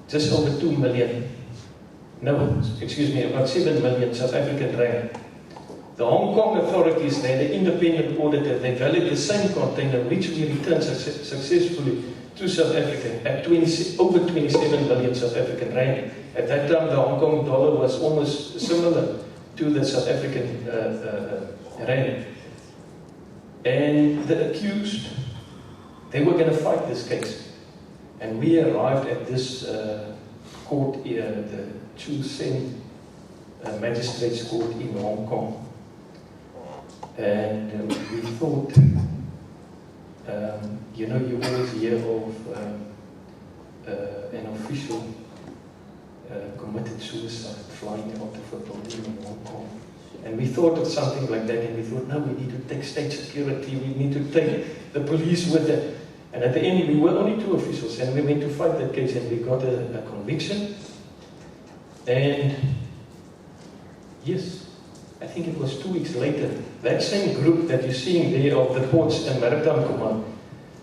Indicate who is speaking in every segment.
Speaker 1: just over 2 million, no, excuse me, about 7 million South African rand. The Hong Kong authorities, they had an independent auditor, they valued the same container, which we returned successfully to South Africa at over 27 million South African rand. At that time, the Hong Kong dollar was almost similar to the South African rand. And the accused, they were going to fight this case. And we arrived at this court, the Chu Sen Magistrates Court in Hong Kong. And we thought, you know, you always hear of an official committed suicide flying out of a building in Hong Kong. And we thought of something like that, and we thought, no, we need to take state security, we need to take the police with it. And at the end, we were only 2 officials, and we went to fight that case, and we got a conviction. And yes, I think it was 2 weeks later, that same group that you're seeing there of the Ports and Maritime Command,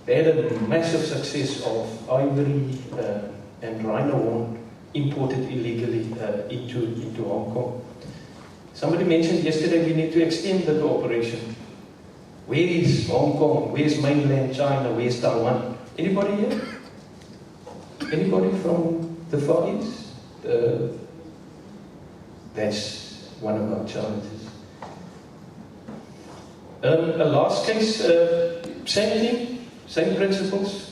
Speaker 1: they had a massive success of ivory and rhino horn imported illegally into Hong Kong. Somebody mentioned yesterday we need to extend the cooperation. Where is Hong Kong? Where's mainland China? Where's Taiwan? Anybody here? Anybody from the Far East? That's one of our challenges. A last case, same thing, same principles.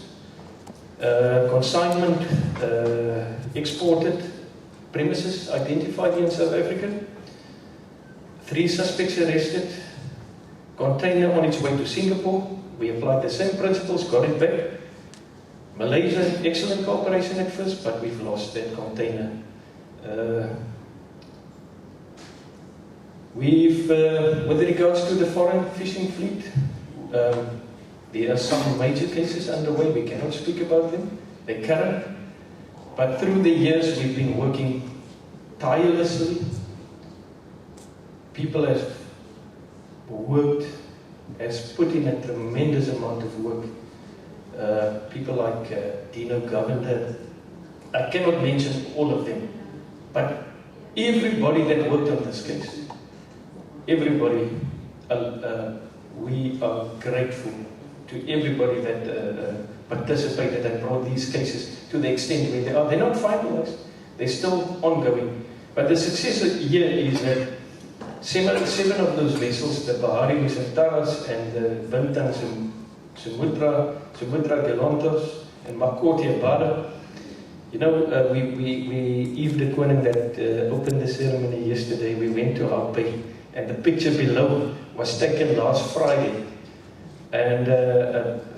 Speaker 1: Consignment exported premises identified in South Africa. 3 suspects arrested. Container on its way to Singapore. We applied the same principles, got it back. Malaysia, excellent cooperation at first, but we've lost that container. With regards to the foreign fishing fleet, there are some major cases underway. We cannot speak about them. They're current. But through the years, we've been working tirelessly. People have worked, has put in a tremendous amount of work. People like Dino Govender. I cannot mention all of them, but everybody that worked on this case, everybody, we are grateful to everybody that participated and brought these cases to the extent where they are. They're not finalized, they're still ongoing. But the success here is that 7 of those vessels, the Bahari Nusantara and the Bintan Sumudra Galantos and Makoti Abada. You know, Yves de Koning that opened the ceremony yesterday, we went to Alpe, and the picture below was taken last Friday. And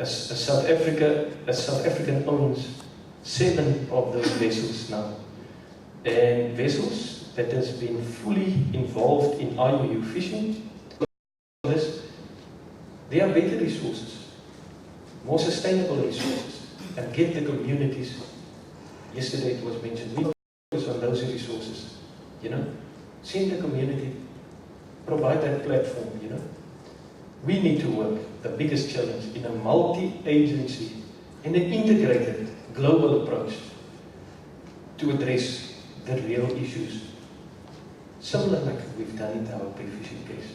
Speaker 1: South African owns 7 of those vessels now. And vessels that has been fully involved in IUU fishing. They are better resources, more sustainable resources, and get the communities. Yesterday it was mentioned, we focus on those resources, you know, send the community, provide that platform, you know. We need to work, the biggest challenge, in a multi-agency, in an integrated global approach to address the real issues. Similar like we've done in our pay fishing case.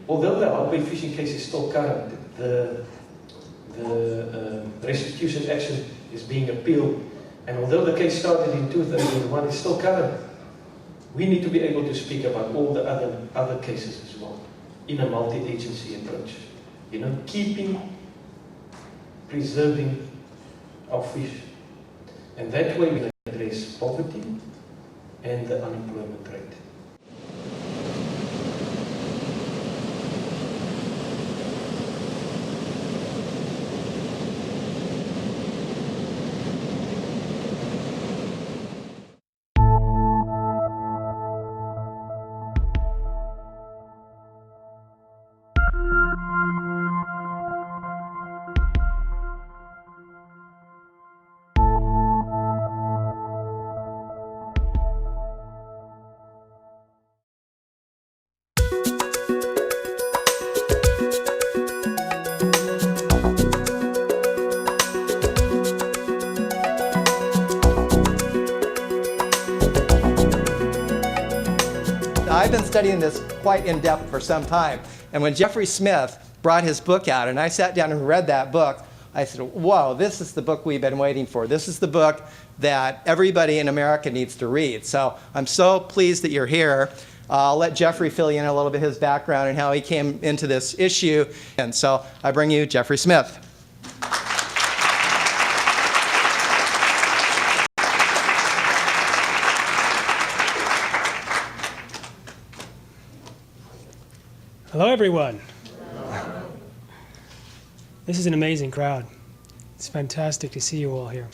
Speaker 1: Although the Alpe fishing case is still current, the restitution action is being appealed, and although the case started in 2001, it's still current. We need to be able to speak about all the other cases as well in a multi-agency approach. You know, preserving our fish, and that way we address poverty and the unemployment rate.
Speaker 2: been studying this quite in depth for some time. And when Jeffrey Smith brought his book out, and I sat down and read that book, I said, whoa, this is the book we've been waiting for. This is the book that everybody in America needs to read. So I'm so pleased that you're here. I'll let Jeffrey fill you in a little bit his background and how he came into this issue. And so I bring you Jeffrey Smith.
Speaker 3: Hello, everyone. This is an amazing crowd. It's fantastic to see you all here.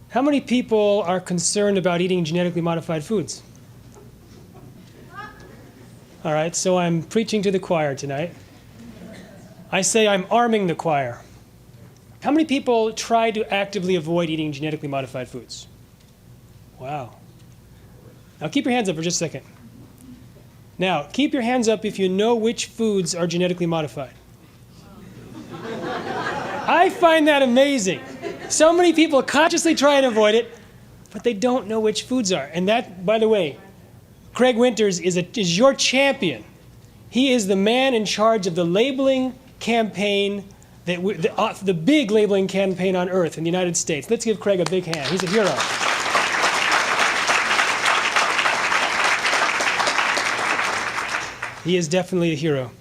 Speaker 3: How many people are concerned about eating genetically modified foods? All right, so I'm preaching to the choir tonight. I say I'm arming the choir. How many people try to actively avoid eating genetically modified foods? Wow. Now keep your hands up for just a second. Now, keep your hands up if you know which foods are genetically modified. I find that amazing. So many people consciously try and avoid it, but they don't know which foods are. And that, by the way, Craig Winters is your champion. He is the man in charge of the labeling campaign, the big labeling campaign on Earth in the United States. Let's give Craig a big hand. He's a hero. He is definitely a hero.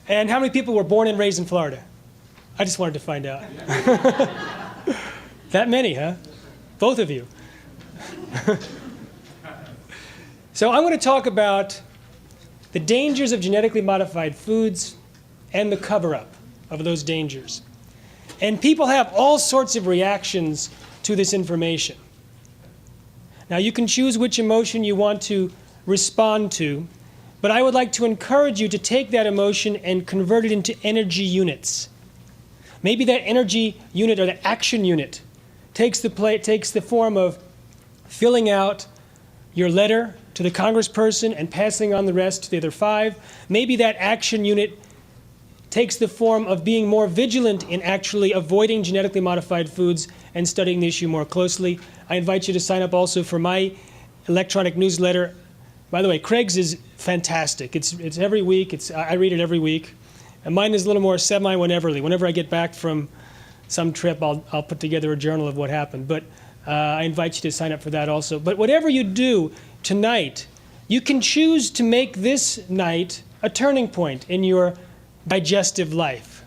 Speaker 3: And how many people were born and raised in Florida? I just wanted to find out. That many, huh? Both of you. So I'm going to talk about the dangers of genetically modified foods and the cover-up of those dangers. And people have all sorts of reactions to this information. Now, you can choose which emotion you want to respond to, but I would like to encourage you to take that emotion and convert it into energy units. Maybe that energy unit or the action unit takes the form of filling out your letter to the congressperson and passing on the rest to the other 5. Maybe that action unit takes the form of being more vigilant in actually avoiding genetically modified foods and studying the issue more closely. I invite you to sign up also for my electronic newsletter. By the way, Craig's is fantastic. It's every week. I read it every week. And mine is a little more semi-wheneverly. Whenever I get back from some trip, I'll put together a journal of what happened. But I invite you to sign up for that also. But whatever you do tonight, you can choose to make this night a turning point in your digestive life.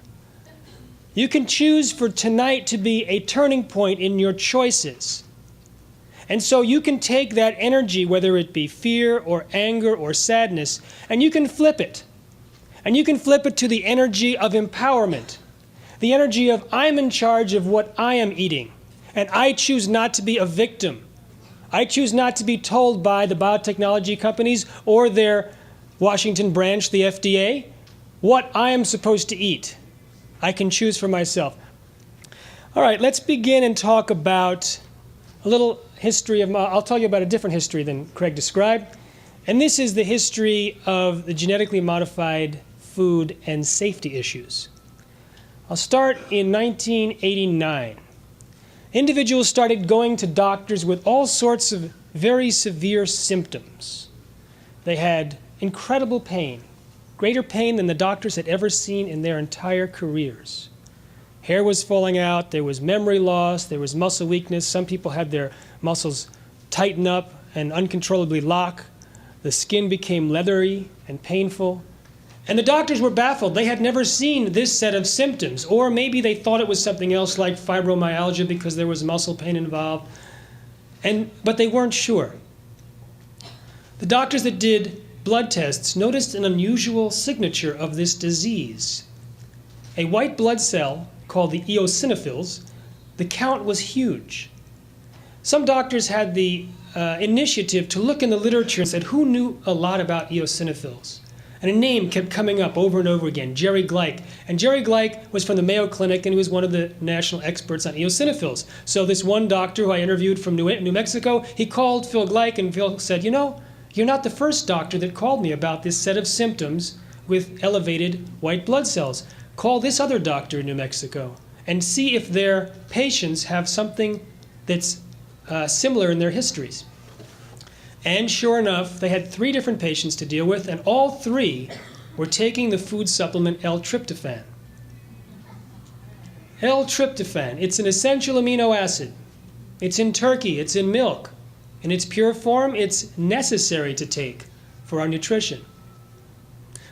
Speaker 3: You can choose for tonight to be a turning point in your choices. And so you can take that energy, whether it be fear or anger or sadness, and you can flip it. And you can flip it to the energy of empowerment, the energy of I'm in charge of what I am eating, and I choose not to be a victim. I choose not to be told by the biotechnology companies or their Washington branch, the FDA, what I am supposed to eat. I can choose for myself. All right, let's begin and talk about a little history of, I'll tell you about a different history than Craig described. And this is the history of the genetically modified food and safety issues. I'll start in 1989. Individuals started going to doctors with all sorts of very severe symptoms. They had incredible pain, greater pain than the doctors had ever seen in their entire careers. Hair was falling out, there was memory loss, there was muscle weakness. Some people had their muscles tighten up and uncontrollably lock. The skin became leathery and painful. And the doctors were baffled. They had never seen this set of symptoms. Or maybe they thought it was something else like fibromyalgia because there was muscle pain involved. But they weren't sure. The doctors that did blood tests noticed an unusual signature of this disease. A white blood cell called the eosinophils, the count was huge. Some doctors had the initiative to look in the literature and said, who knew a lot about eosinophils? And a name kept coming up over and over again, Jerry Gleich. And Jerry Gleich was from the Mayo Clinic, and he was one of the national experts on eosinophils. So this one doctor who I interviewed from New Mexico, he called Phil Gleich, and Phil said, you know, you're not the first doctor that called me about this set of symptoms with elevated white blood cells. Call this other doctor in New Mexico and see if their patients have something that's similar in their histories. And sure enough, they had 3 different patients to deal with, and all 3 were taking the food supplement L-tryptophan. L-tryptophan, it's an essential amino acid. It's in turkey, it's in milk. In its pure form, it's necessary to take for our nutrition.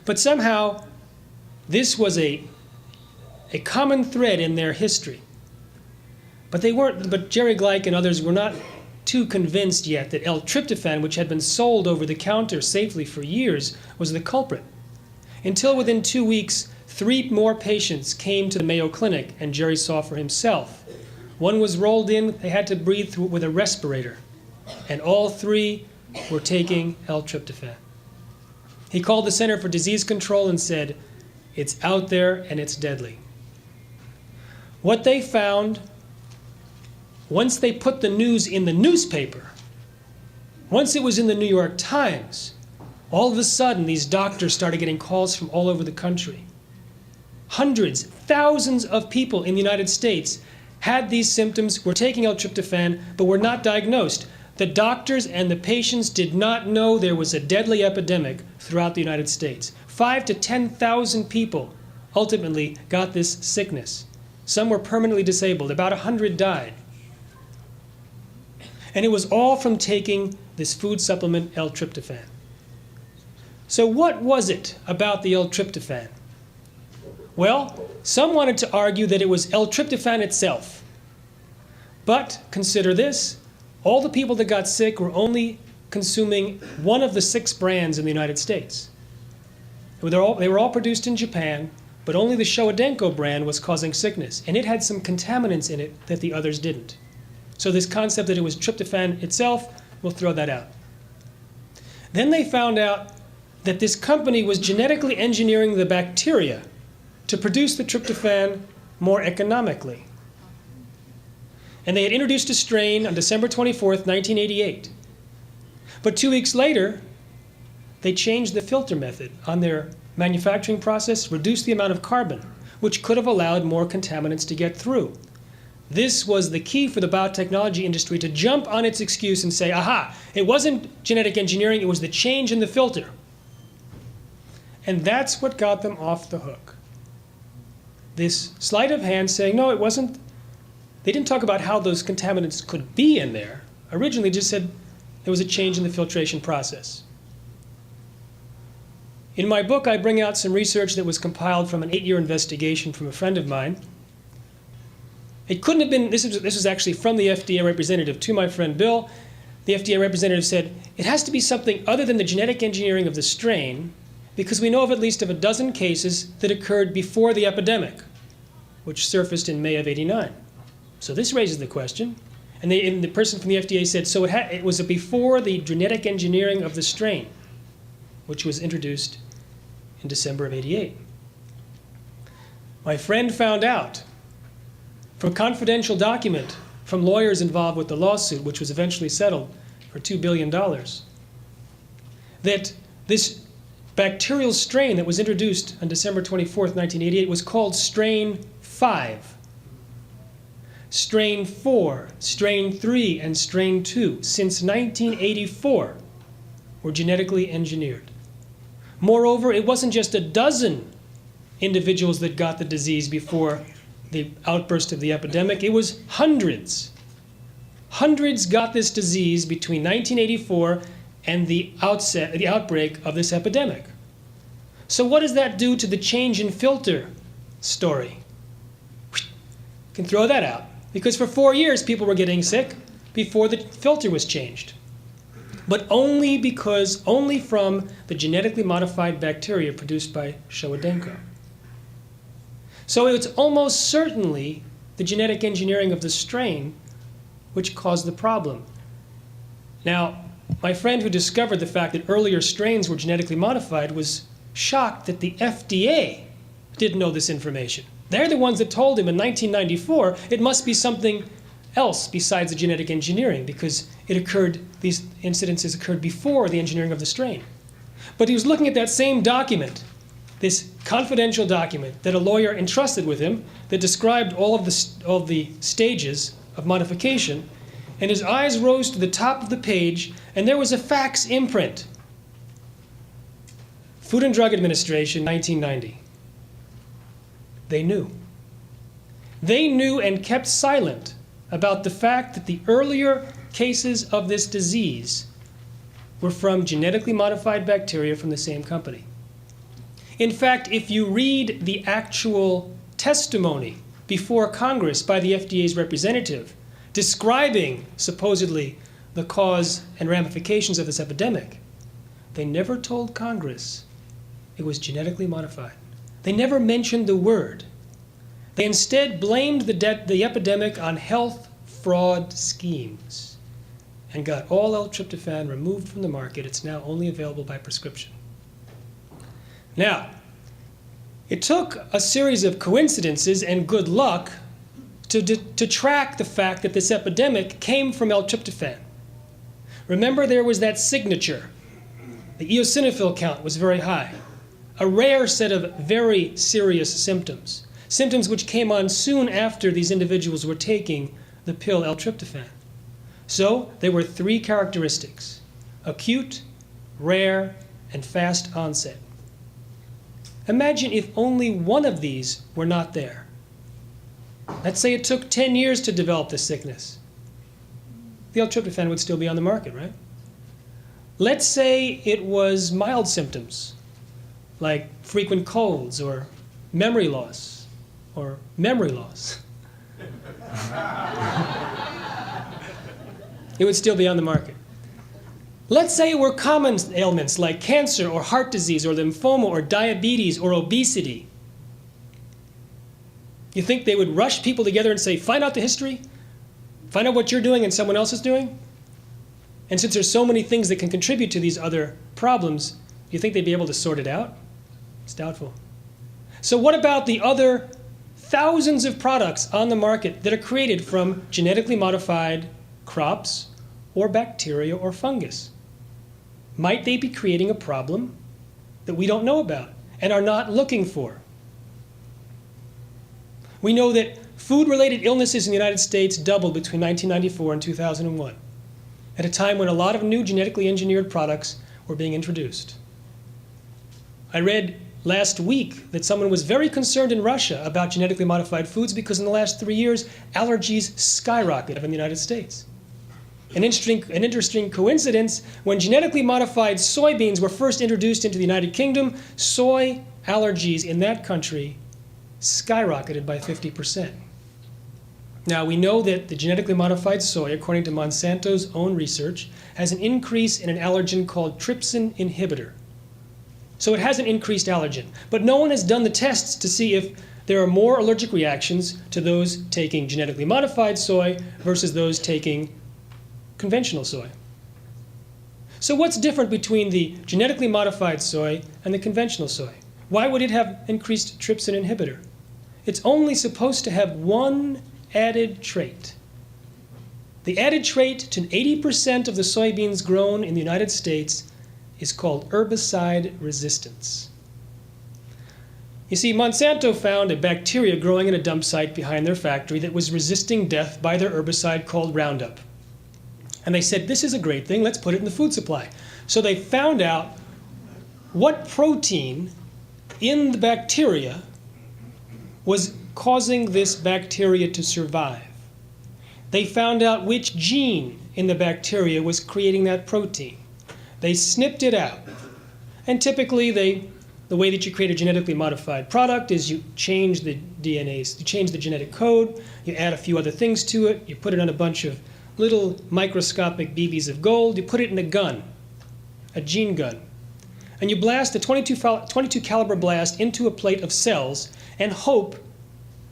Speaker 3: But somehow, this was a common thread in their history. But Jerry Gleick and others were not too convinced yet that L-tryptophan, which had been sold over the counter safely for years, was the culprit. Until within 2 weeks, 3 more patients came to the Mayo Clinic, and Jerry saw for himself. One was rolled in, they had to breathe through with a respirator, and all 3 were taking L-tryptophan. He called the Center for Disease Control and said, "It's out there and it's deadly." What they found, once they put the news in the newspaper, once it was in the New York Times, all of a sudden these doctors started getting calls from all over the country. Hundreds, thousands of people in the United States had these symptoms, were taking L-tryptophan, but were not diagnosed. The doctors and the patients did not know there was a deadly epidemic throughout the United States. 5,000 to 10,000 people ultimately got this sickness. Some were permanently disabled. About 100 died. And it was all from taking this food supplement L-tryptophan. So what was it about the L-tryptophan? Well, some wanted to argue that it was L-tryptophan itself. But consider this, all the people that got sick were only consuming one of the 6 brands in the United States. They were all produced in Japan, but only the Showa brand was causing sickness, and it had some contaminants in it that the others didn't. So this concept that it was tryptophan itself, we'll throw that out. Then they found out that this company was genetically engineering the bacteria to produce the tryptophan more economically. And they had introduced a strain on December 24th, 1988. But 2 weeks later, they changed the filter method on their manufacturing process, reduced the amount of carbon, which could have allowed more contaminants to get through. This was the key for the biotechnology industry to jump on its excuse and say, aha, it wasn't genetic engineering, it was the change in the filter. And that's what got them off the hook. This sleight of hand saying, no, it wasn't. They didn't talk about how those contaminants could be in there. Originally just said there was a change in the filtration process. In my book, I bring out some research that was compiled from an 8-year investigation from a friend of mine. It couldn't have been, this was actually from the FDA representative to my friend Bill. The FDA representative said, it has to be something other than the genetic engineering of the strain, because we know of at least of a dozen cases that occurred before the epidemic, which surfaced in May of '89. So this raises the question. And the person from the FDA said, so it was before the genetic engineering of the strain, which was introduced in December of '88. My friend found out from a confidential document from lawyers involved with the lawsuit, which was eventually settled for $2 billion, that this bacterial strain that was introduced on December 24th, 1988 was called strain 5. Strain 4, strain 3, and strain 2, since 1984, were genetically engineered. Moreover, it wasn't just a dozen individuals that got the disease before the outburst of the epidemic, it was hundreds. Hundreds got this disease between 1984 and the outbreak of this epidemic. So what does that do to the change in filter story? You can throw that out. Because for 4 years, people were getting sick before the filter was changed. But only from the genetically modified bacteria produced by Showa. So it's almost certainly the genetic engineering of the strain which caused the problem. Now, my friend who discovered the fact that earlier strains were genetically modified was shocked that the FDA didn't know this information. They're the ones that told him in 1994 it must be something else besides the genetic engineering, because these incidences occurred before the engineering of the strain. But he was looking at that same document, this confidential document that a lawyer entrusted with him that described all of the stages of modification, and his eyes rose to the top of the page, and there was a fax imprint. Food and Drug Administration, 1990. They knew. They knew and kept silent about the fact that the earlier cases of this disease were from genetically modified bacteria from the same company. In fact, if you read the actual testimony before Congress by the FDA's representative describing supposedly the cause and ramifications of this epidemic, they never told Congress it was genetically modified. They never mentioned the word. They instead blamed the epidemic on health fraud schemes and got all L-tryptophan removed from the market. It's now only available by prescription. Now, it took a series of coincidences and good luck to track the fact that this epidemic came from L-tryptophan. Remember, there was that signature. The eosinophil count was very high. A rare set of very serious symptoms. Symptoms which came on soon after these individuals were taking the pill L-tryptophan. So there were three characteristics: acute, rare, and fast onset. Imagine if only one of these were not there. Let's say it took 10 years to develop the sickness. The L-tryptophan would still be on the market, right? Let's say it was mild symptoms, like frequent colds or memory loss. It would still be on the market. Let's say it were common ailments like cancer or heart disease or lymphoma or diabetes or obesity. You think they would rush people together and say, find out the history, find out what you're doing and someone else is doing? And since there's so many things that can contribute to these other problems, do you think they'd be able to sort it out? It's doubtful. So what about the other thousands of products on the market that are created from genetically modified crops or bacteria or fungus? Might they be creating a problem that we don't know about and are not looking for? We know that food-related illnesses in the United States doubled between 1994 and 2001, at a time when a lot of new genetically engineered products were being introduced. I read last week that someone was very concerned in Russia about genetically modified foods because in the last 3 years, allergies skyrocketed in the United States. An interesting coincidence, when genetically modified soybeans were first introduced into the United Kingdom, soy allergies in that country skyrocketed by 50%. Now, we know that the genetically modified soy, according to Monsanto's own research, has an increase in an allergen called trypsin inhibitor. So it has an increased allergen. But no one has done the tests to see if there are more allergic reactions to those taking genetically modified soy versus those taking conventional soy. So what's different between the genetically modified soy and the conventional soy? Why would it have increased trypsin inhibitor? It's only supposed to have one added trait. The added trait to 80% of the soybeans grown in the United States is called herbicide resistance. You see, Monsanto found a bacteria growing in a dump site behind their factory that was resisting death by their herbicide called Roundup. And they said, this is a great thing, let's put it in the food supply. So they found out what protein in the bacteria was causing this bacteria to survive. They found out which gene in the bacteria was creating that protein. They snipped it out. And typically, the way that you create a genetically modified product is you change the DNAs, you change the genetic code, you add a few other things to it, you put it on a bunch of little microscopic BBs of gold, you put it in a gun, a gene gun, and you blast a 22 caliber blast into a plate of cells and hope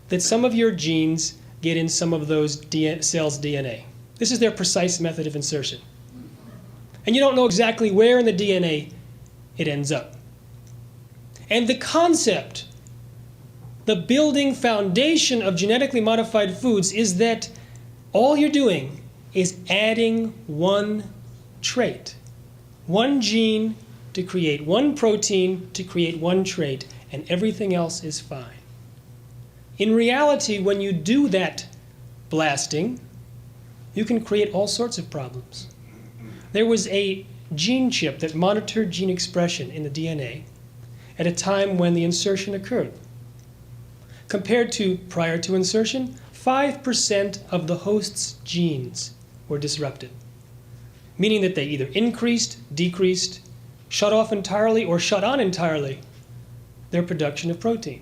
Speaker 3: that some of your genes get in some of those cells' DNA. This is their precise method of insertion. And you don't know exactly where in the DNA it ends up. And the concept, the building foundation of genetically modified foods is that all you're doing is adding one trait, one gene to create one protein to create one trait, and everything else is fine. In reality, when you do that blasting, you can create all sorts of problems. There was a gene chip that monitored gene expression in the DNA at a time when the insertion occurred. Compared to prior to insertion, 5% of the host's genes were disrupted, meaning that they either increased, decreased, shut off entirely, or shut on entirely their production of protein.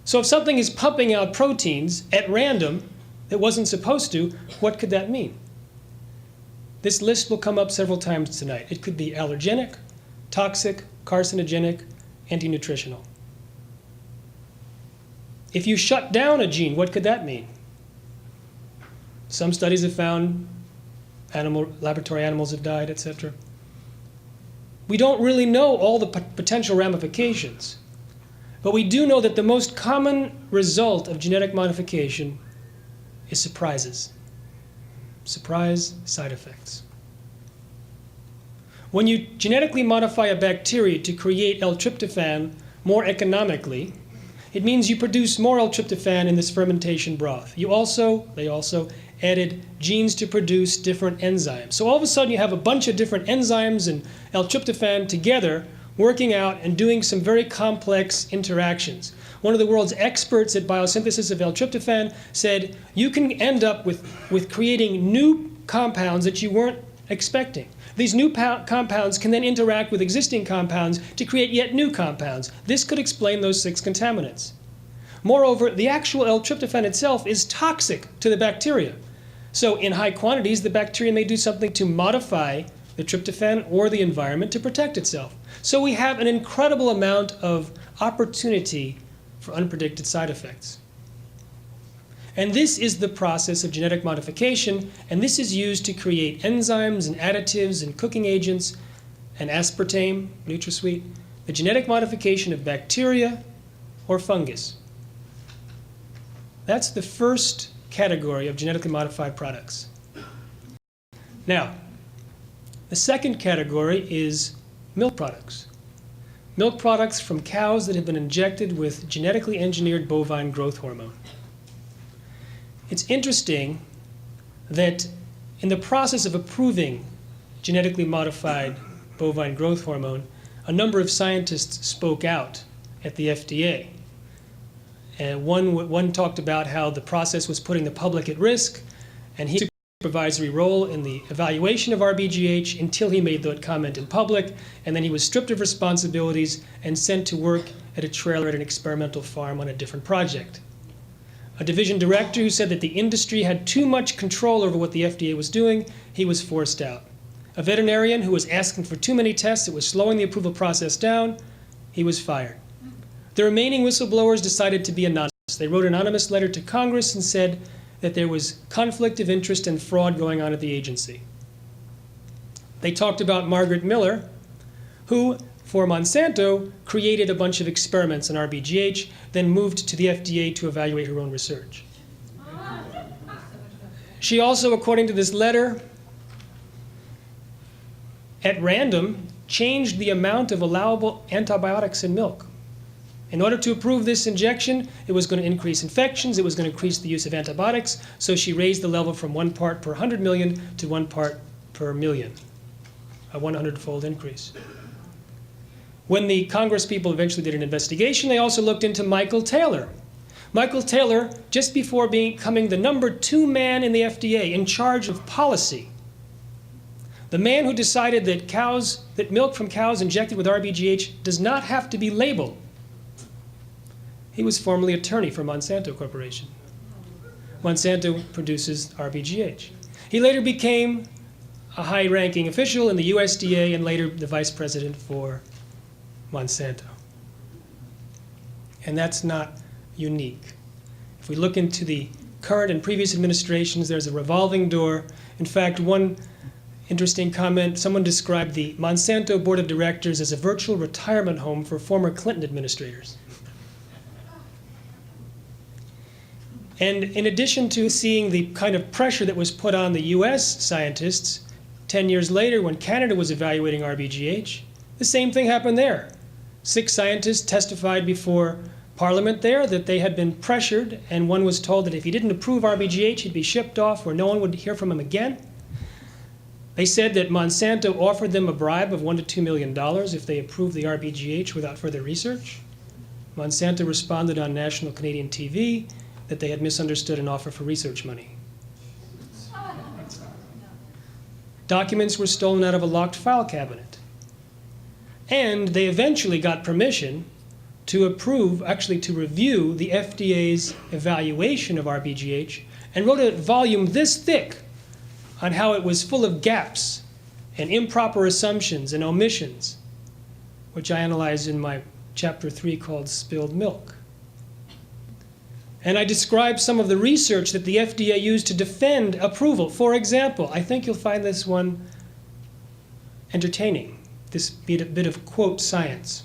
Speaker 3: So if something is pumping out proteins at random that wasn't supposed to, what could that mean? This list will come up several times tonight. It could be allergenic, toxic, carcinogenic, anti-nutritional. If you shut down a gene, what could that mean? Some studies have found laboratory animals have died, etc. We don't really know all the potential ramifications, but we do know that the most common result of genetic modification is surprises. Surprise side effects. When you genetically modify a bacteria to create L-tryptophan more economically, it means you produce more L-tryptophan in this fermentation broth. They also added genes to produce different enzymes. So all of a sudden you have a bunch of different enzymes and L-tryptophan together working out and doing some very complex interactions. One of the world's experts at biosynthesis of L-tryptophan said you can end up with creating new compounds that you weren't expecting. These new compounds can then interact with existing compounds to create yet new compounds. This could explain those 6 contaminants. Moreover, the actual L-tryptophan itself is toxic to the bacteria. So in high quantities, the bacteria may do something to modify the tryptophan or the environment to protect itself. So we have an incredible amount of opportunity for unpredicted side effects. And this is the process of genetic modification, and this is used to create enzymes and additives and cooking agents and aspartame, NutraSweet, the genetic modification of bacteria or fungus. That's the first category of genetically modified products. Now, the second category is milk products. Milk products from cows that have been injected with genetically engineered bovine growth hormone. It's interesting that in the process of approving genetically modified bovine growth hormone, a number of scientists spoke out at the FDA. And one talked about how the process was putting the public at risk, and he took a supervisory role in the evaluation of RBGH until he made that comment in public, and then he was stripped of responsibilities and sent to work at a trailer at an experimental farm on a different project. A division director who said that the industry had too much control over what the FDA was doing, he was forced out. A veterinarian who was asking for too many tests that was slowing the approval process down, he was fired. The remaining whistleblowers decided to be anonymous. They wrote an anonymous letter to Congress and said that there was conflict of interest and fraud going on at the agency. They talked about Margaret Miller, who, for Monsanto, created a bunch of experiments on RBGH, then moved to the FDA to evaluate her own research. She also, according to this letter, at random, changed the amount of allowable antibiotics in milk. In order to approve this injection, it was going to increase infections, it was going to increase the use of antibiotics, so she raised the level from 1 part per 100 million to 1 part per million, a 100-fold increase. When the Congress people eventually did an investigation, they also looked into Michael Taylor. Michael Taylor, just before becoming the #2 man in the FDA in charge of policy, the man who decided that milk from cows injected with RBGH does not have to be labeled. He was formerly attorney for Monsanto Corporation. Monsanto produces RBGH. He later became a high-ranking official in the USDA and later the vice president for Monsanto. And that's not unique. If we look into the current and previous administrations, there's a revolving door. In fact, one interesting comment, someone described the Monsanto board of directors as a virtual retirement home for former Clinton administrators. And in addition to seeing the kind of pressure that was put on the US scientists, 10 years later when Canada was evaluating RBGH, the same thing happened there. 6 scientists testified before Parliament there that they had been pressured, and one was told that if he didn't approve RBGH, he'd be shipped off where no one would hear from him again. They said that Monsanto offered them a bribe of $1 to $2 million if they approved the RBGH without further research. Monsanto responded on national Canadian TV that they had misunderstood an offer for research money. Documents were stolen out of a locked file cabinet. And they eventually got permission to approve, actually to review the FDA's evaluation of RBGH and wrote a volume this thick on how it was full of gaps and improper assumptions and omissions, which I analyzed in my chapter 3 called Spilled Milk. And I described some of the research that the FDA used to defend approval. For example, I think you'll find this one entertaining, this bit of quote science.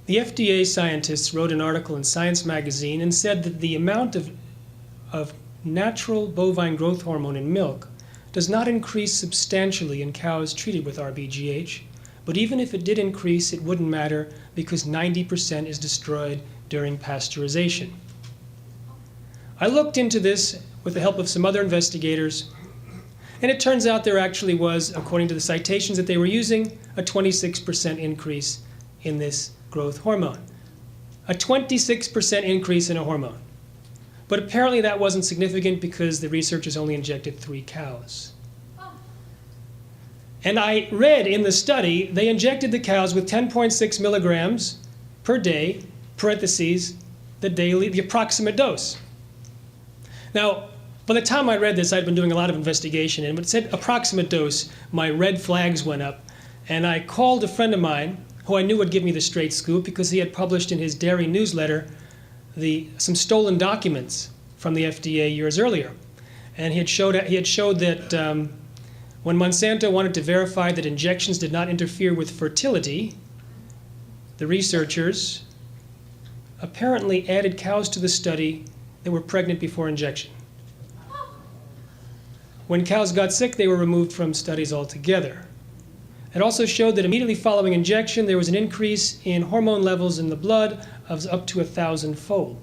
Speaker 3: The FDA scientists wrote an article in Science magazine and said that the amount of natural bovine growth hormone in milk does not increase substantially in cows treated with RBGH, but even if it did increase, it wouldn't matter because 90% is destroyed during pasteurization. I looked into this with the help of some other investigators, and it turns out there actually was, according to the citations that they were using, a 26% increase in this growth hormone. A 26% increase in a hormone. But apparently that wasn't significant because the researchers only injected 3 cows. And I read in the study, they injected the cows with 10.6 milligrams per day, parentheses, the approximate dose. Now, by the time I read this, I'd been doing a lot of investigation, and when it said approximate dose, my red flags went up, and I called a friend of mine who I knew would give me the straight scoop because he had published in his dairy newsletter some stolen documents from the FDA years earlier. And he had showed that when Monsanto wanted to verify that injections did not interfere with fertility, the researchers apparently added cows to the study that were pregnant before injection. When cows got sick, they were removed from studies altogether. It also showed that immediately following injection, there was an increase in hormone levels in the blood of up to 1,000-fold.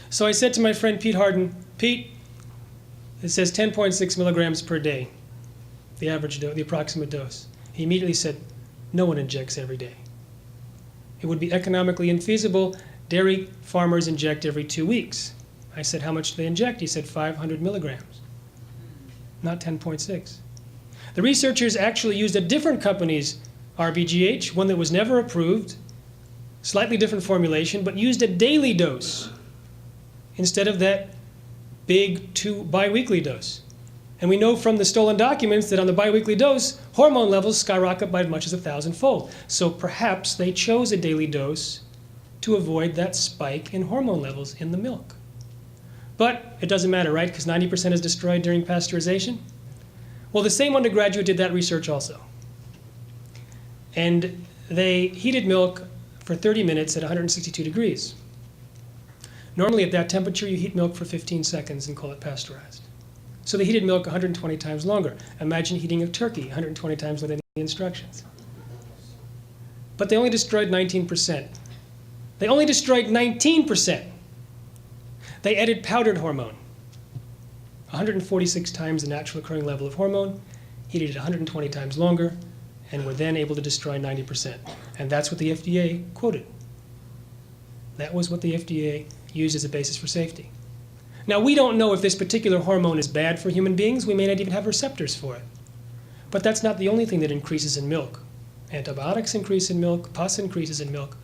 Speaker 3: So I said to my friend Pete Harden, Pete, it says 10.6 milligrams per day, the average dose, the approximate dose. He immediately said, no one injects every day. It would be economically infeasible. Dairy farmers inject every 2 weeks. I said, how much do they inject? He said 500 milligrams, not 10.6. The researchers actually used a different company's RBGH, one that was never approved, slightly different formulation, but used a daily dose instead of that big biweekly dose. And we know from the stolen documents that on the biweekly dose, hormone levels skyrocket by as much as 1,000-fold. So perhaps they chose a daily dose to avoid that spike in hormone levels in the milk. But it doesn't matter, right? Because 90% is destroyed during pasteurization. Well, the same undergraduate did that research also. And they heated milk for 30 minutes at 162 degrees. Normally at that temperature, you heat milk for 15 seconds and call it pasteurized. So they heated milk 120 times longer. Imagine heating a turkey 120 times within the instructions. But they only destroyed 19%. They only destroyed 19%. They added powdered hormone. 146 times the natural occurring level of hormone, heated it 120 times longer, and were then able to destroy 90%. And that's what the FDA quoted. That was what the FDA used as a basis for safety. Now, we don't know if this particular hormone is bad for human beings. We may not even have receptors for it. But that's not the only thing that increases in milk. Antibiotics increase in milk, pus increases in milk.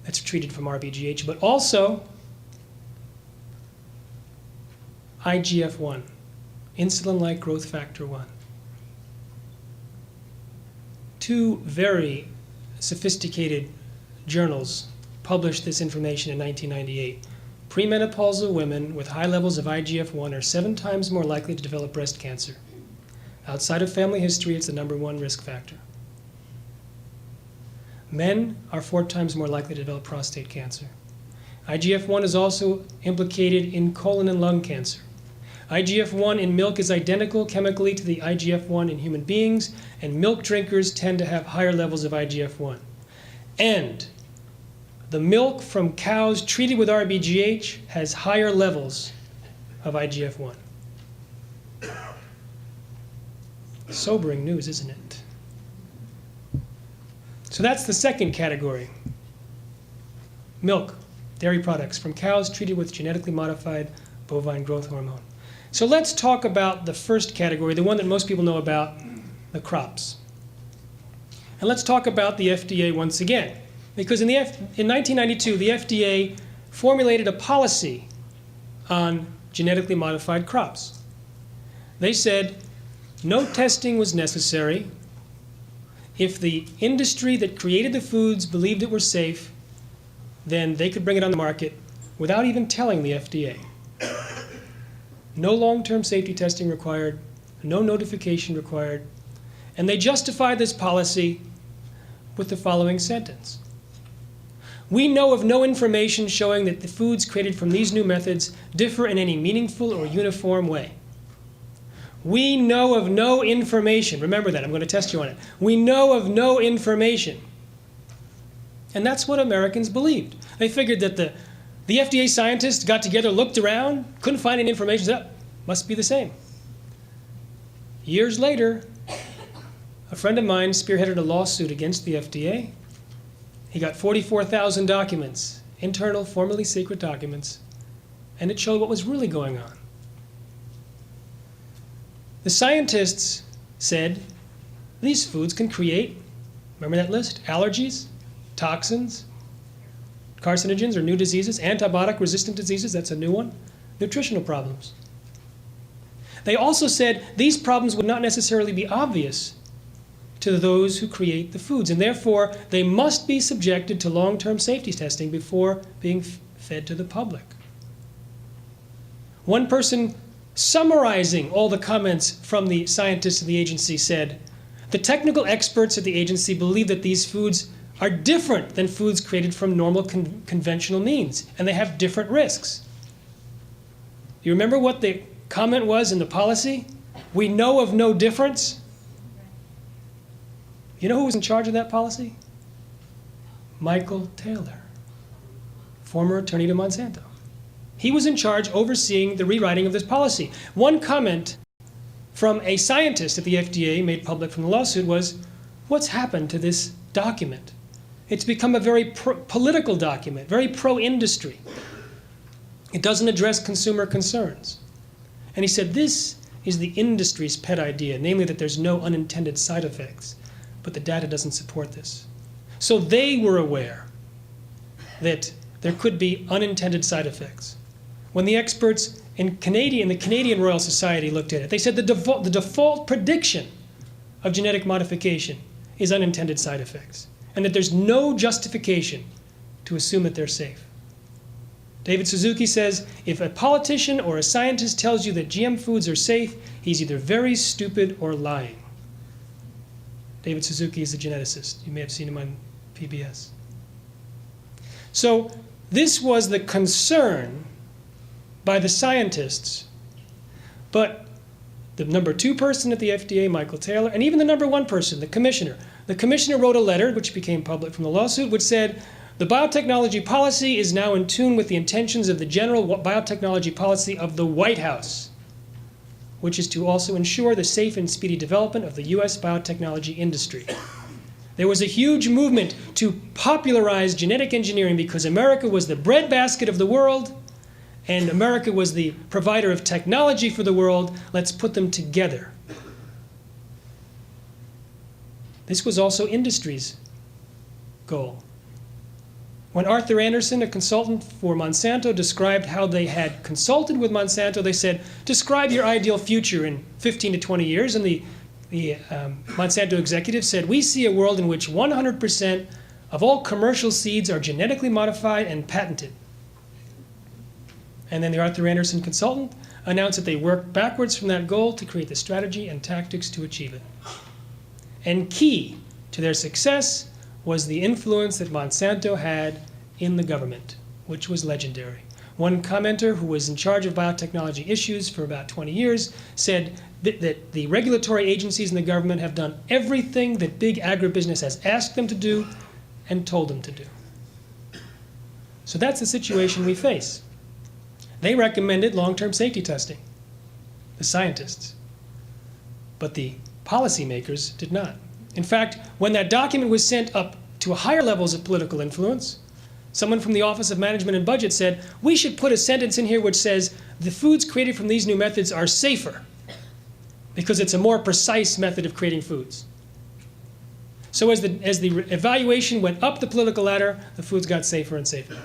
Speaker 3: That's treated from RBGH, but also IGF-1, insulin-like growth factor 1. 2 very sophisticated journals published this information in 1998. Premenopausal women with high levels of IGF-1 are 7 times more likely to develop breast cancer. Outside of family history, it's the #1 risk factor. Men are 4 times more likely to develop prostate cancer. IGF-1 is also implicated in colon and lung cancer. IGF-1 in milk is identical chemically to the IGF-1 in human beings, and milk drinkers tend to have higher levels of IGF-1. And the milk from cows treated with RBGH has higher levels of IGF-1. Sobering news, isn't it? So that's the second category. Milk, dairy products from cows treated with genetically modified bovine growth hormone. So let's talk about the first category, the one that most people know about, the crops. And let's talk about the FDA once again. Because in 1992, the FDA formulated a policy on genetically modified crops. They said no testing was necessary. If the industry that created the foods believed it were safe, then they could bring it on the market without even telling the FDA. No long-term safety testing required, no notification required. And they justified this policy with the following sentence. We know of no information showing that the foods created from these new methods differ in any meaningful or uniform way. We know of no information. Remember that, I'm going to test you on it. We know of no information. And that's what Americans believed. They figured that the FDA scientists got together, looked around, couldn't find any information, said, must be the same. Years later, a friend of mine spearheaded a lawsuit against the FDA. He got 44,000 documents, internal, formerly secret documents, and it showed what was really going on. The scientists said these foods can create, remember that list? Allergies, toxins, carcinogens or new diseases, antibiotic-resistant diseases, that's a new one, nutritional problems. They also said these problems would not necessarily be obvious to those who create the foods, and therefore they must be subjected to long-term safety testing before being fed to the public. One person summarizing all the comments from the scientists of the agency said, the technical experts at the agency believe that these foods are different than foods created from normal conventional means, and they have different risks. You remember what the comment was in the policy? We know of no difference. You know who was in charge of that policy? Michael Taylor, former attorney to Monsanto. He was in charge overseeing the rewriting of this policy. One comment from a scientist at the FDA made public from the lawsuit was, what's happened to this document? It's become a very political document, very pro-industry. It doesn't address consumer concerns. And he said, this is the industry's pet idea, namely that there's no unintended side effects, but the data doesn't support this. So they were aware that there could be unintended side effects. When the experts in the Canadian Royal Society looked at it, they said the default prediction of genetic modification is unintended side effects, and that there's no justification to assume that they're safe. David Suzuki says, if a politician or a scientist tells you that GM foods are safe, he's either very stupid or lying. David Suzuki is a geneticist. You may have seen him on PBS. So this was the concern by the scientists, but the number 2 person at the FDA, Michael Taylor, and even the number 1 person, the commissioner. The commissioner wrote a letter, which became public from the lawsuit, which said, the biotechnology policy is now in tune with the intentions of the general biotechnology policy of the White House, which is to also ensure the safe and speedy development of the US biotechnology industry. There was a huge movement to popularize genetic engineering because America was the breadbasket of the world, and America was the provider of technology for the world. Let's put them together. This was also industry's goal. When Arthur Anderson, a consultant for Monsanto, described how they had consulted with Monsanto, they said, describe your ideal future in 15 to 20 years. And the Monsanto executive said, we see a world in which 100% of all commercial seeds are genetically modified and patented. And then the Arthur Anderson consultant announced that they worked backwards from that goal to create the strategy and tactics to achieve it. And key to their success was the influence that Monsanto had in the government, which was legendary. One commenter who was in charge of biotechnology issues for about 20 years said that the regulatory agencies in the government have done everything that big agribusiness has asked them to do and told them to do. So that's the situation we face. They recommended long-term safety testing, the scientists, but the policymakers did not. In fact, when that document was sent up to higher levels of political influence, someone from the Office of Management and Budget said, we should put a sentence in here which says the foods created from these new methods are safer because it's a more precise method of creating foods. So as the evaluation went up the political ladder, the foods got safer and safer.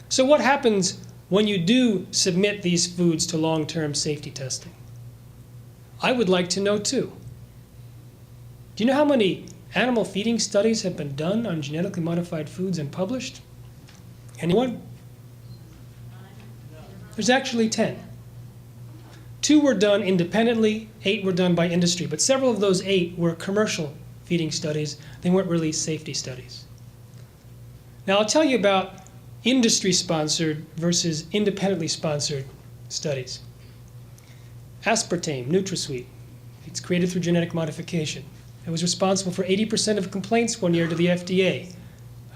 Speaker 3: So what happens when you do submit these foods to long-term safety testing? I would like to know too. Do you know how many animal feeding studies have been done on genetically modified foods and published? Anyone? There's actually 10. 2 were done independently, 8 were done by industry, but several of those 8 were commercial feeding studies. They weren't really safety studies. Now I'll tell you about industry-sponsored versus independently sponsored studies. Aspartame, NutraSweet, it's created through genetic modification. It was responsible for 80% of complaints one year to the FDA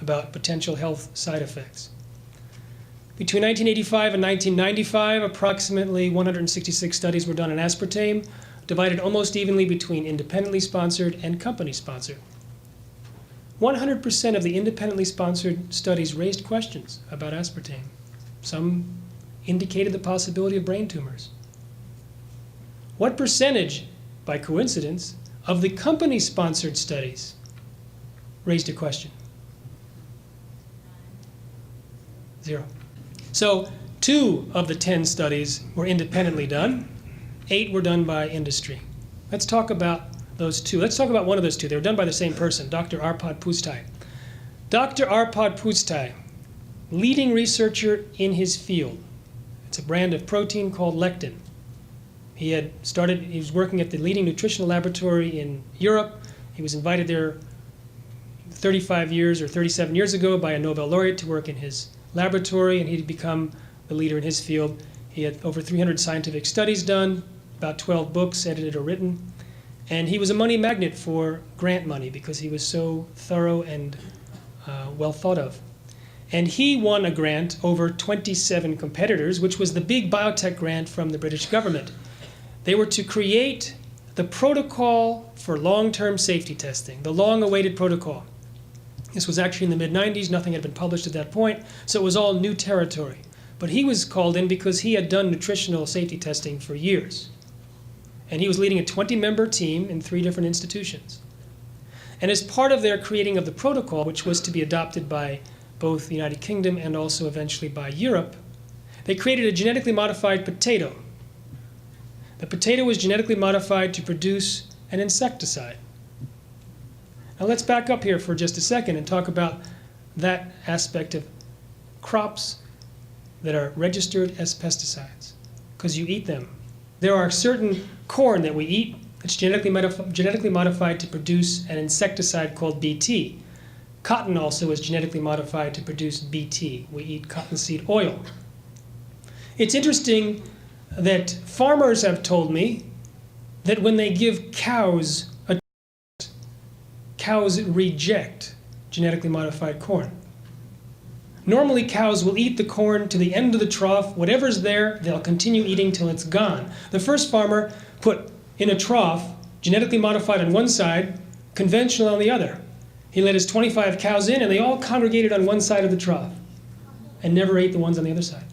Speaker 3: about potential health side effects. Between 1985 and 1995, approximately 166 studies were done on aspartame, divided almost evenly between independently sponsored and company sponsored. 100% of the independently sponsored studies raised questions about aspartame. Some indicated the possibility of brain tumors. What percentage, by coincidence, of the company-sponsored studies raised a question? 0. So 2 of the 10 studies were independently done. 8 were done by industry. Let's talk about those 2. Let's talk about one of those 2. They were done by the same person, Dr. Arpad Pusztai. Dr. Arpad Pusztai, leading researcher in his field. It's a brand of protein called lectin. He was working at the leading nutritional laboratory in Europe. He was invited there 35 years or 37 years ago by a Nobel laureate to work in his laboratory, and he'd become the leader in his field. He had over 300 scientific studies done, about 12 books edited or written, and he was a money magnet for grant money because he was so thorough and well thought of. And he won a grant over 27 competitors, which was the big biotech grant from the British government. They were to create the protocol for long-term safety testing, the long-awaited protocol. This was actually in the mid-90s. Nothing had been published at that point, so it was all new territory. But he was called in because he had done nutritional safety testing for years. And he was leading a 20-member team in 3 different institutions. And as part of their creating of the protocol, which was to be adopted by both the United Kingdom and also eventually by Europe, they created a genetically modified potato. The potato was genetically modified to produce an insecticide. Now let's back up here for just a second and talk about that aspect of crops that are registered as pesticides, because you eat them. There are certain corn that we eat that's genetically modified to produce an insecticide called Bt. Cotton also is genetically modified to produce Bt. We eat cottonseed oil. It's interesting that farmers have told me that when they give cows cows reject genetically modified corn. Normally cows will eat the corn to the end of the trough. Whatever's there, they'll continue eating till it's gone. The first farmer put in a trough genetically modified on one side, conventional on the other. He let his 25 cows in and they all congregated on one side of the trough and never ate the ones on the other side.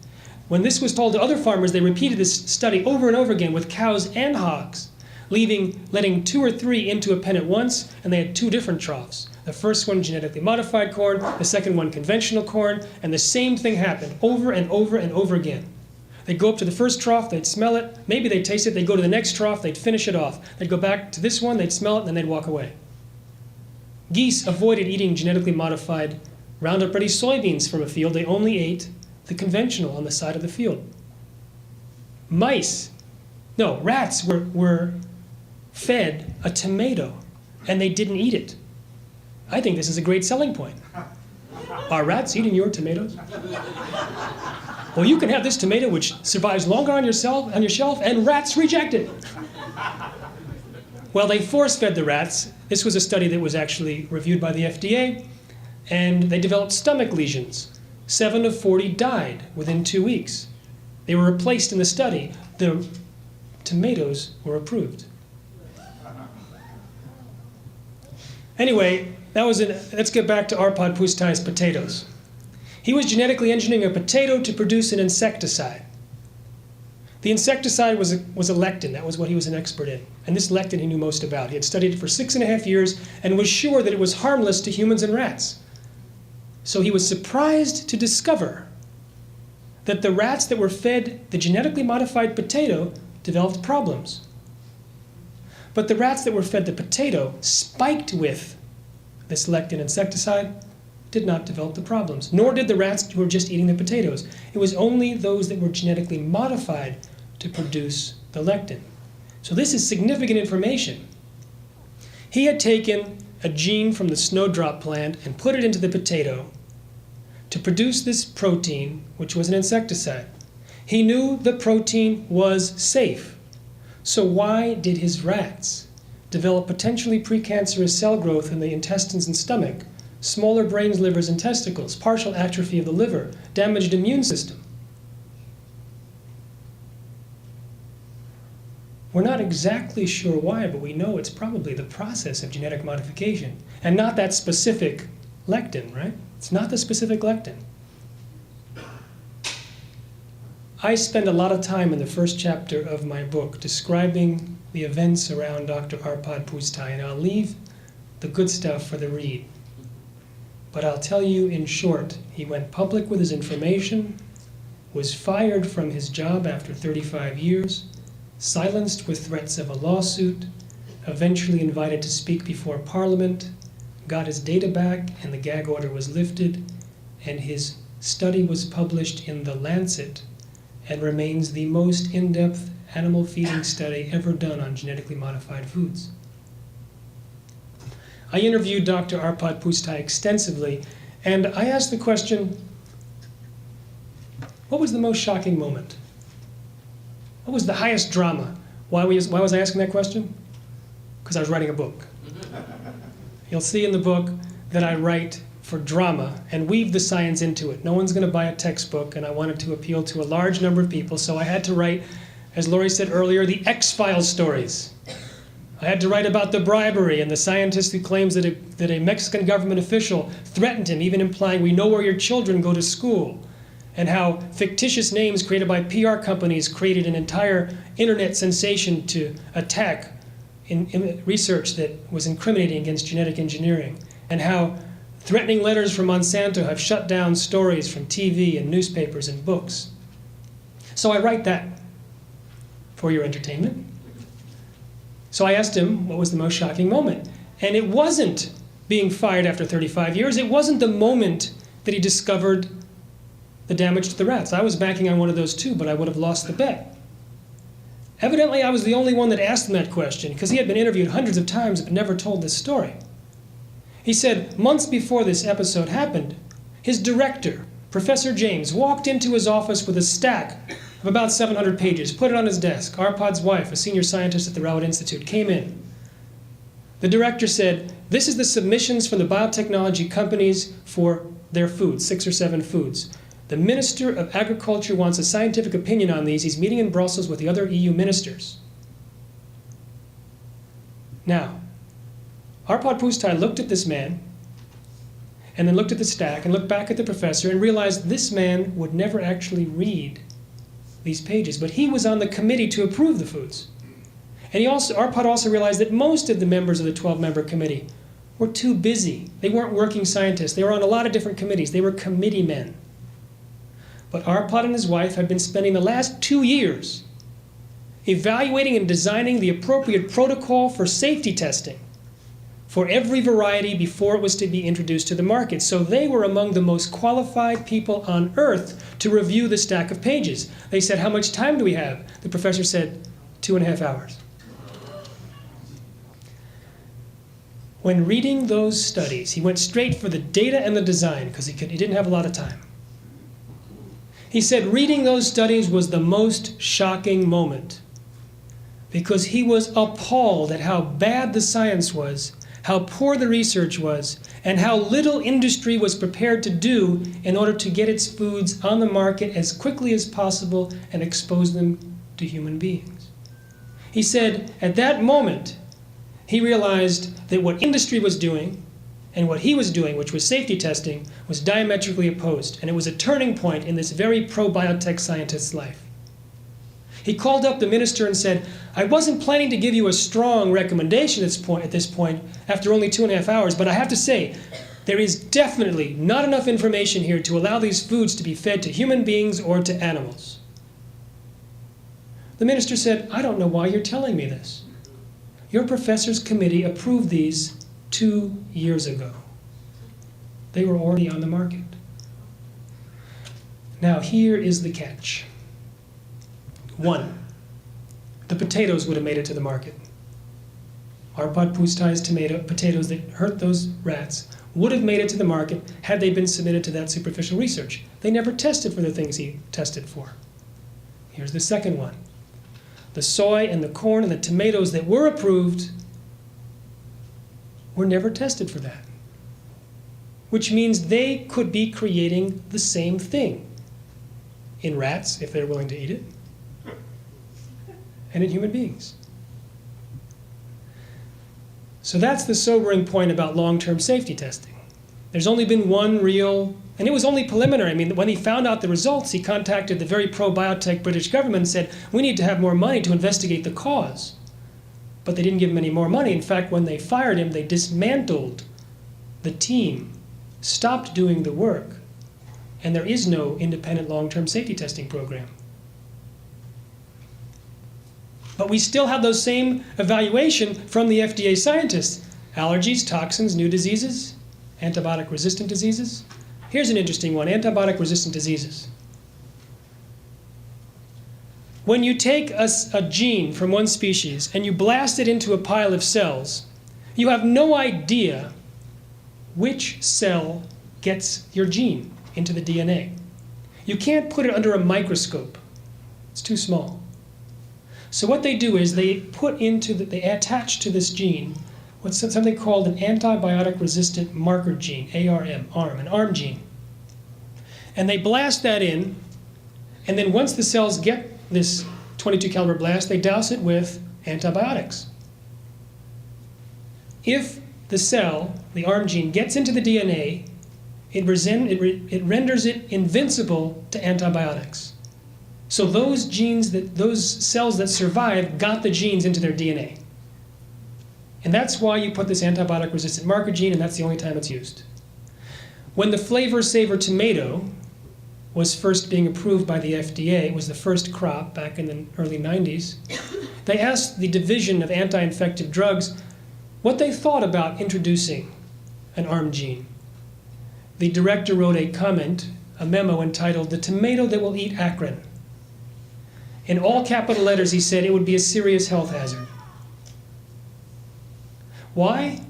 Speaker 3: When this was told to other farmers, they repeated this study over and over again with cows and hogs, letting 2 or 3 into a pen at once, and they had 2 different troughs. The first one genetically modified corn, the second one conventional corn, and the same thing happened over and over and over again. They'd go up to the first trough, they'd smell it, maybe they'd taste it, they'd go to the next trough, they'd finish it off. They'd go back to this one, they'd smell it, and then they'd walk away. Geese avoided eating genetically modified Roundup Ready soybeans from a field. They only ate the conventional on the side of the field. Rats were fed a tomato, and they didn't eat it. I think this is a great selling point. Are rats eating your tomatoes? Well, you can have this tomato which survives longer on your shelf, and rats reject it. Well, they force-fed the rats. This was a study that was actually reviewed by the FDA, and they developed stomach lesions 7 of 40 died within 2 weeks. They were replaced in the study. The tomatoes were approved. Anyway, let's get back to Arpad Pusztai's potatoes. He was genetically engineering a potato to produce an insecticide. The insecticide was a lectin. That was what he was an expert in. And this lectin he knew most about. He had studied it for 6.5 years and was sure that it was harmless to humans and rats. So he was surprised to discover that the rats that were fed the genetically modified potato developed problems. But the rats that were fed the potato spiked with this lectin insecticide did not develop the problems, nor did the rats who were just eating the potatoes. It was only those that were genetically modified to produce the lectin. So this is significant information. He had taken a gene from the snowdrop plant and put it into the potato to produce this protein, which was an insecticide. He knew the protein was safe. So why did his rats develop potentially precancerous cell growth in the intestines and stomach, smaller brains, livers, and testicles, partial atrophy of the liver, damaged immune system? We're not exactly sure why, but we know it's probably the process of genetic modification and not that specific lectin, right? It's not the specific lectin. I spend a lot of time in the first chapter of my book describing the events around Dr. Arpad Pusztai, and I'll leave the good stuff for the read. But I'll tell you in short, he went public with his information, was fired from his job after 35 years, silenced with threats of a lawsuit, eventually invited to speak before Parliament, got his data back and the gag order was lifted, and his study was published in The Lancet and remains the most in-depth animal feeding study ever done on genetically modified foods. I interviewed Dr. Arpad Pusztai extensively, and I asked the question, what was the most shocking moment? What was the highest drama? Why was I asking that question? Because I was writing a book. You'll see in the book that I write for drama and weave the science into it. No one's going to buy a textbook, and I wanted to appeal to a large number of people, so I had to write, as Lori said earlier, the X-Files stories. I had to write about the bribery and the scientist who claims that a Mexican government official threatened him, even implying, "We know where your children go to school," and how fictitious names created by PR companies created an entire internet sensation to attack in research that was incriminating against genetic engineering, and how threatening letters from Monsanto have shut down stories from TV and newspapers and books. So I write that for your entertainment. So I asked him what was the most shocking moment. And it wasn't being fired after 35 years. It wasn't the moment that he discovered the damage to the rats. I was banking on one of those too, but I would have lost the bet. Evidently, I was the only one that asked him that question, because he had been interviewed hundreds of times but never told this story. He said months before this episode happened, his director, Professor James, walked into his office with a stack of about 700 pages, put it on his desk. Arpad's wife, a senior scientist at the Raoult Institute, came in. The director said, "This is the submissions from the biotechnology companies for their foods, 6 or 7 foods. The Minister of Agriculture wants a scientific opinion on these. He's meeting in Brussels with the other EU ministers." Now, Arpad Pusztai looked at this man, and then looked at the stack, and looked back at the professor, and realized this man would never actually read these pages, but he was on the committee to approve the foods. And Arpad also realized that most of the members of the 12-member committee were too busy. They weren't working scientists. They were on a lot of different committees. They were committee men. But Arpad and his wife had been spending the last 2 years evaluating and designing the appropriate protocol for safety testing for every variety before it was to be introduced to the market. So they were among the most qualified people on earth to review the stack of pages. They said, "How much time do we have?" The professor said, 2.5 hours. When reading those studies, he went straight for the data and the design, because he didn't have a lot of time. He said reading those studies was the most shocking moment, because he was appalled at how bad the science was, how poor the research was, and how little industry was prepared to do in order to get its foods on the market as quickly as possible and expose them to human beings. He said at that moment, he realized that what industry was doing and what he was doing, which was safety testing, was diametrically opposed, and it was a turning point in this very pro-biotech scientist's life. He called up the minister and said, I wasn't planning to give you a strong recommendation at this point, after only 2.5 hours, but I have to say, there is definitely not enough information here to allow these foods to be fed to human beings or to animals. The minister said, I don't know why you're telling me this. Your professor's committee approved these 2 years ago. They were already on the market. Now, here is the catch. 1, the potatoes would have made it to the market. Arpad Pusztai's potatoes that hurt those rats would have made it to the market had they been submitted to that superficial research. They never tested for the things he tested for. Here's the second one. The soy and the corn and the tomatoes that were approved were never tested for that, which means they could be creating the same thing in rats, if they're willing to eat it, and in human beings. So that's the sobering point about long-term safety testing. There's only been one real, and it was only preliminary. I mean, when he found out the results, he contacted the very pro-biotech British government and said, we need to have more money to investigate the cause. But they didn't give him any more money. In fact, when they fired him, they dismantled the team, stopped doing the work, and there is no independent long-term safety testing program. But we still have those same evaluation from the FDA scientists. Allergies, toxins, new diseases, antibiotic-resistant diseases. Here's an interesting one, antibiotic-resistant diseases. When you take a gene from one species and you blast it into a pile of cells, you have no idea which cell gets your gene into the DNA. You can't put it under a microscope. It's too small. So what they do is they attach to this gene what's something called an antibiotic-resistant marker gene, ARM, an ARM gene. And they blast that in, and then once the cells get this 22 caliber blast, they douse it with antibiotics. If the cell, the ARM gene, gets into the DNA, it renders it invincible to antibiotics. So those cells that survive got the genes into their DNA. And that's why you put this antibiotic-resistant marker gene, and that's the only time it's used. When the Flavor Savor tomato was first being approved by the FDA, it was the first crop back in the early 90s, they asked the Division of Anti-Infective Drugs what they thought about introducing an ARM gene. The director wrote a comment, a memo entitled, "The Tomato That Will Eat Akron." In all capital letters, he said it would be a serious health hazard. Why?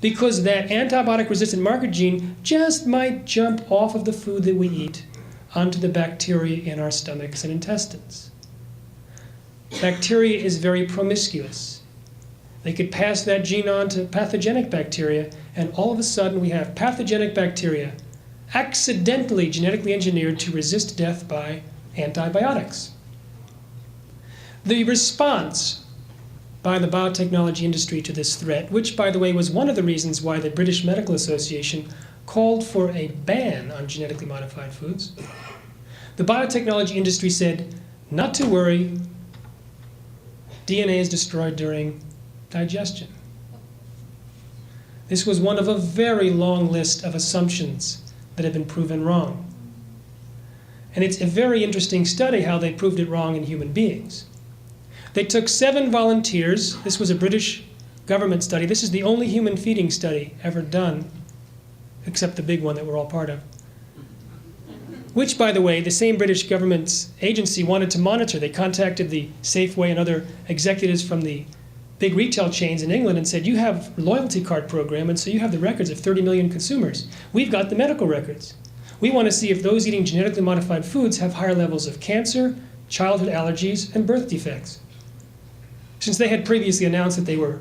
Speaker 3: Because that antibiotic-resistant marker gene just might jump off of the food that we eat onto the bacteria in our stomachs and intestines. Bacteria is very promiscuous. They could pass that gene on to pathogenic bacteria, and all of a sudden we have pathogenic bacteria accidentally genetically engineered to resist death by antibiotics. The response by the biotechnology industry to this threat, which, by the way, was one of the reasons why the British Medical Association called for a ban on genetically modified foods, the biotechnology industry said, not to worry, DNA is destroyed during digestion. This was one of a very long list of assumptions that have been proven wrong. And it's a very interesting study how they proved it wrong in human beings. They took 7 volunteers. This was a British government study. This is the only human feeding study ever done, except the big one that we're all part of. Which, by the way, the same British government's agency wanted to monitor. They contacted the Safeway and other executives from the big retail chains in England and said, you have a loyalty card program, and so you have the records of 30 million consumers. We've got the medical records. We want to see if those eating genetically modified foods have higher levels of cancer, childhood allergies, and birth defects. Since they had previously announced that they were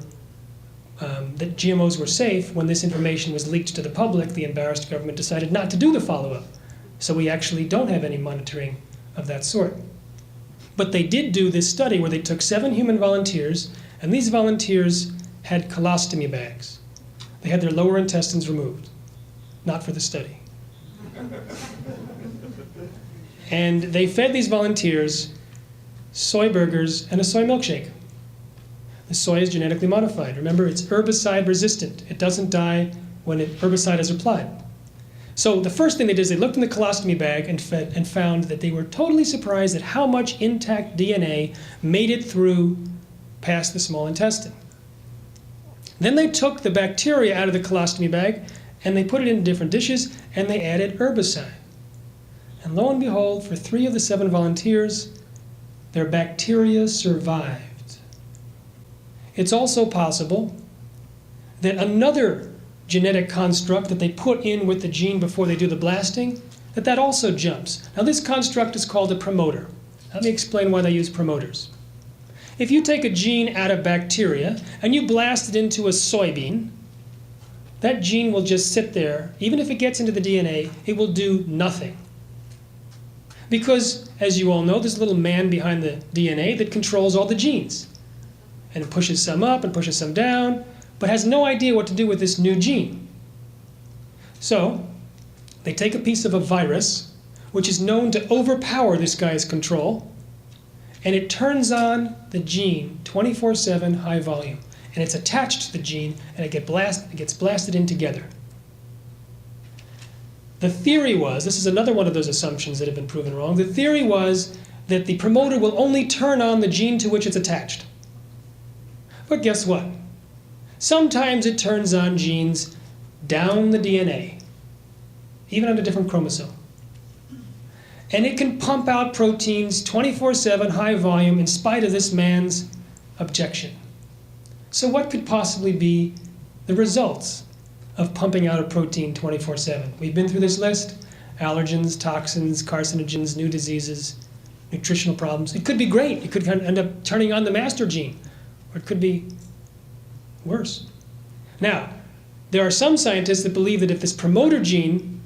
Speaker 3: that GMOs were safe, when this information was leaked to the public, the embarrassed government decided not to do the follow-up. So we actually don't have any monitoring of that sort. But they did do this study where they took 7 human volunteers, and these volunteers had colostomy bags. They had their lower intestines removed, not for the study. And they fed these volunteers soy burgers and a soy milkshake. The soy is genetically modified. Remember, it's herbicide resistant. It doesn't die when herbicide is applied. So the first thing they did is they looked in the colostomy bag and found that they were totally surprised at how much intact DNA made it through past the small intestine. Then they took the bacteria out of the colostomy bag and they put it in different dishes and they added herbicide. And lo and behold, for 3 of the 7 volunteers, their bacteria survived. It's also possible that another genetic construct that they put in with the gene before they do the blasting, that also jumps. Now this construct is called a promoter. Let me explain why they use promoters. If you take a gene out of bacteria and you blast it into a soybean, that gene will just sit there. Even if it gets into the DNA, it will do nothing. Because, as you all know, there's a little man behind the DNA that controls all the genes. And it pushes some up and pushes some down, but has no idea what to do with this new gene. So, they take a piece of a virus, which is known to overpower this guy's control, and it turns on the gene 24/7 high volume. And it's attached to the gene, and it gets blasted in together. The theory was, this is another one of those assumptions that have been proven wrong, the theory was that the promoter will only turn on the gene to which it's attached. But guess what? Sometimes it turns on genes down the DNA, even on a different chromosome. And it can pump out proteins 24/7 high volume in spite of this man's objection. So what could possibly be the results of pumping out a protein 24/7? We've been through this list: allergens, toxins, carcinogens, new diseases, nutritional problems. It could be great. It could end up turning on the master gene, or it could be worse. Now, there are some scientists that believe that if this promoter gene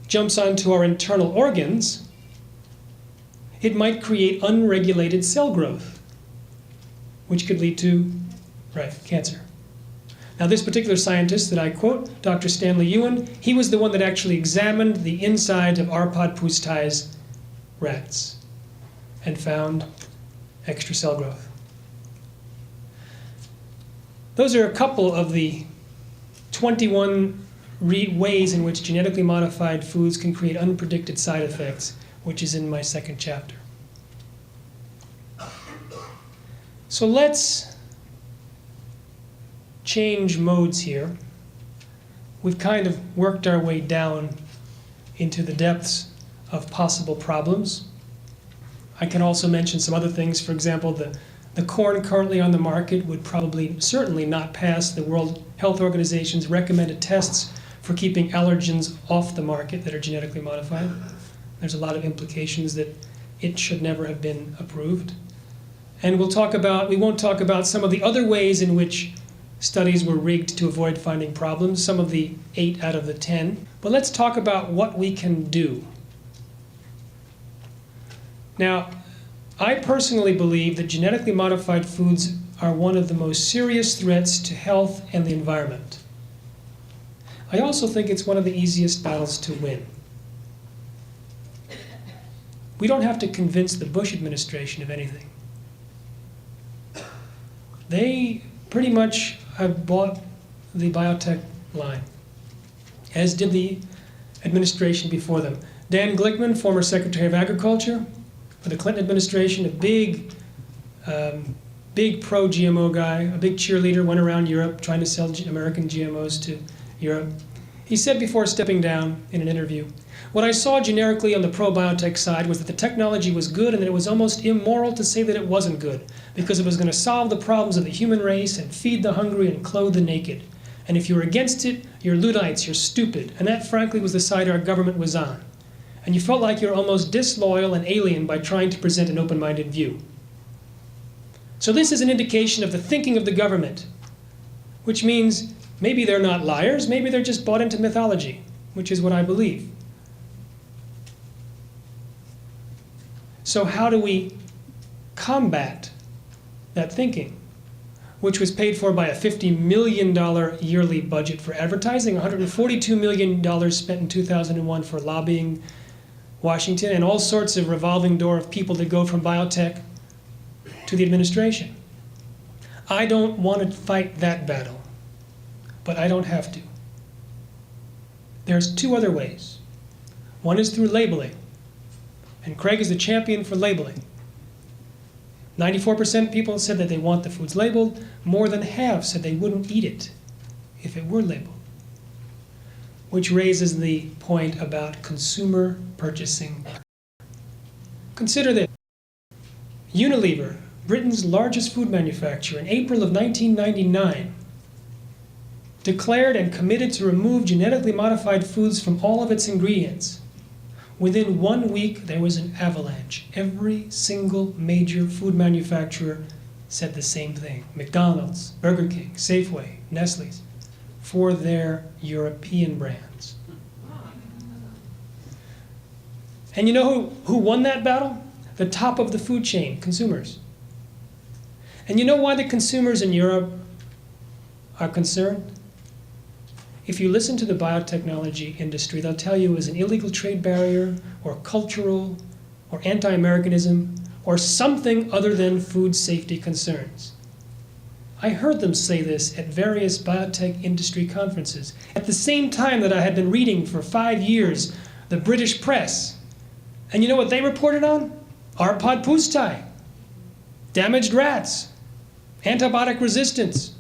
Speaker 3: jumps onto our internal organs, it might create unregulated cell growth, which could lead to, cancer. Now, this particular scientist that I quote, Dr. Stanley Ewan, he was the one that actually examined the inside of Arpad Pusztai's rats and found extra cell growth. Those are a couple of the 21 ways in which genetically modified foods can create unpredicted side effects, which is in my 2nd chapter. So let's change modes here. We've kind of worked our way down into the depths of possible problems. I can also mention some other things. For example, the corn currently on the market would certainly not pass the World Health Organization's recommended tests for keeping allergens off the market that are genetically modified. There's a lot of implications that it should never have been approved. And we won't talk about some of the other ways in which studies were rigged to avoid finding problems, some of the 8 out of the 10. But let's talk about what we can do. Now, I personally believe that genetically modified foods are one of the most serious threats to health and the environment. I also think it's one of the easiest battles to win. We don't have to convince the Bush administration of anything. They pretty much have bought the biotech line, as did the administration before them. Dan Glickman, former Secretary of Agriculture for the Clinton administration, a big pro-GMO guy, a big cheerleader, went around Europe trying to sell American GMOs to Europe. He said before stepping down in an interview, "What I saw generically on the pro-biotech side was that the technology was good and that it was almost immoral to say that it wasn't good, because it was going to solve the problems of the human race and feed the hungry and clothe the naked. And if you were against it, you're Luddites, you're stupid." And that, frankly, was the side our government was on. And you felt like you were almost disloyal and alien by trying to present an open-minded view. So this is an indication of the thinking of the government. which means maybe they're not liars, maybe they're just bought into mythology, which is what I believe. So how do we combat that thinking, which was paid for by a $50 million yearly budget for advertising, $142 million spent in 2001 for lobbying Washington, and all sorts of revolving door of people that go from biotech to the administration. I don't want to fight that battle, but I don't have to. There's two other ways. One is through labeling, and Craig is the champion for labeling. 94% of people said that they want the foods labeled. More than half said they wouldn't eat it if it were labeled. Which raises the point about consumer purchasing. Consider this. Unilever, Britain's largest food manufacturer, in April of 1999, declared and committed to remove genetically modified foods from all of its ingredients. Within 1 week, there was an avalanche. Every single major food manufacturer said the same thing. McDonald's, Burger King, Safeway, Nestle's, for their European brands. And you know who won that battle? The top of the food chain, consumers. And you know why the consumers in Europe are concerned? If you listen to the biotechnology industry, they'll tell you it was an illegal trade barrier, or cultural, or anti-Americanism, or something other than food safety concerns. I heard them say this at various biotech industry conferences, at the same time that I had been reading for 5 years the British press. And you know what they reported on? Arpad Pusztai, damaged rats, antibiotic resistance,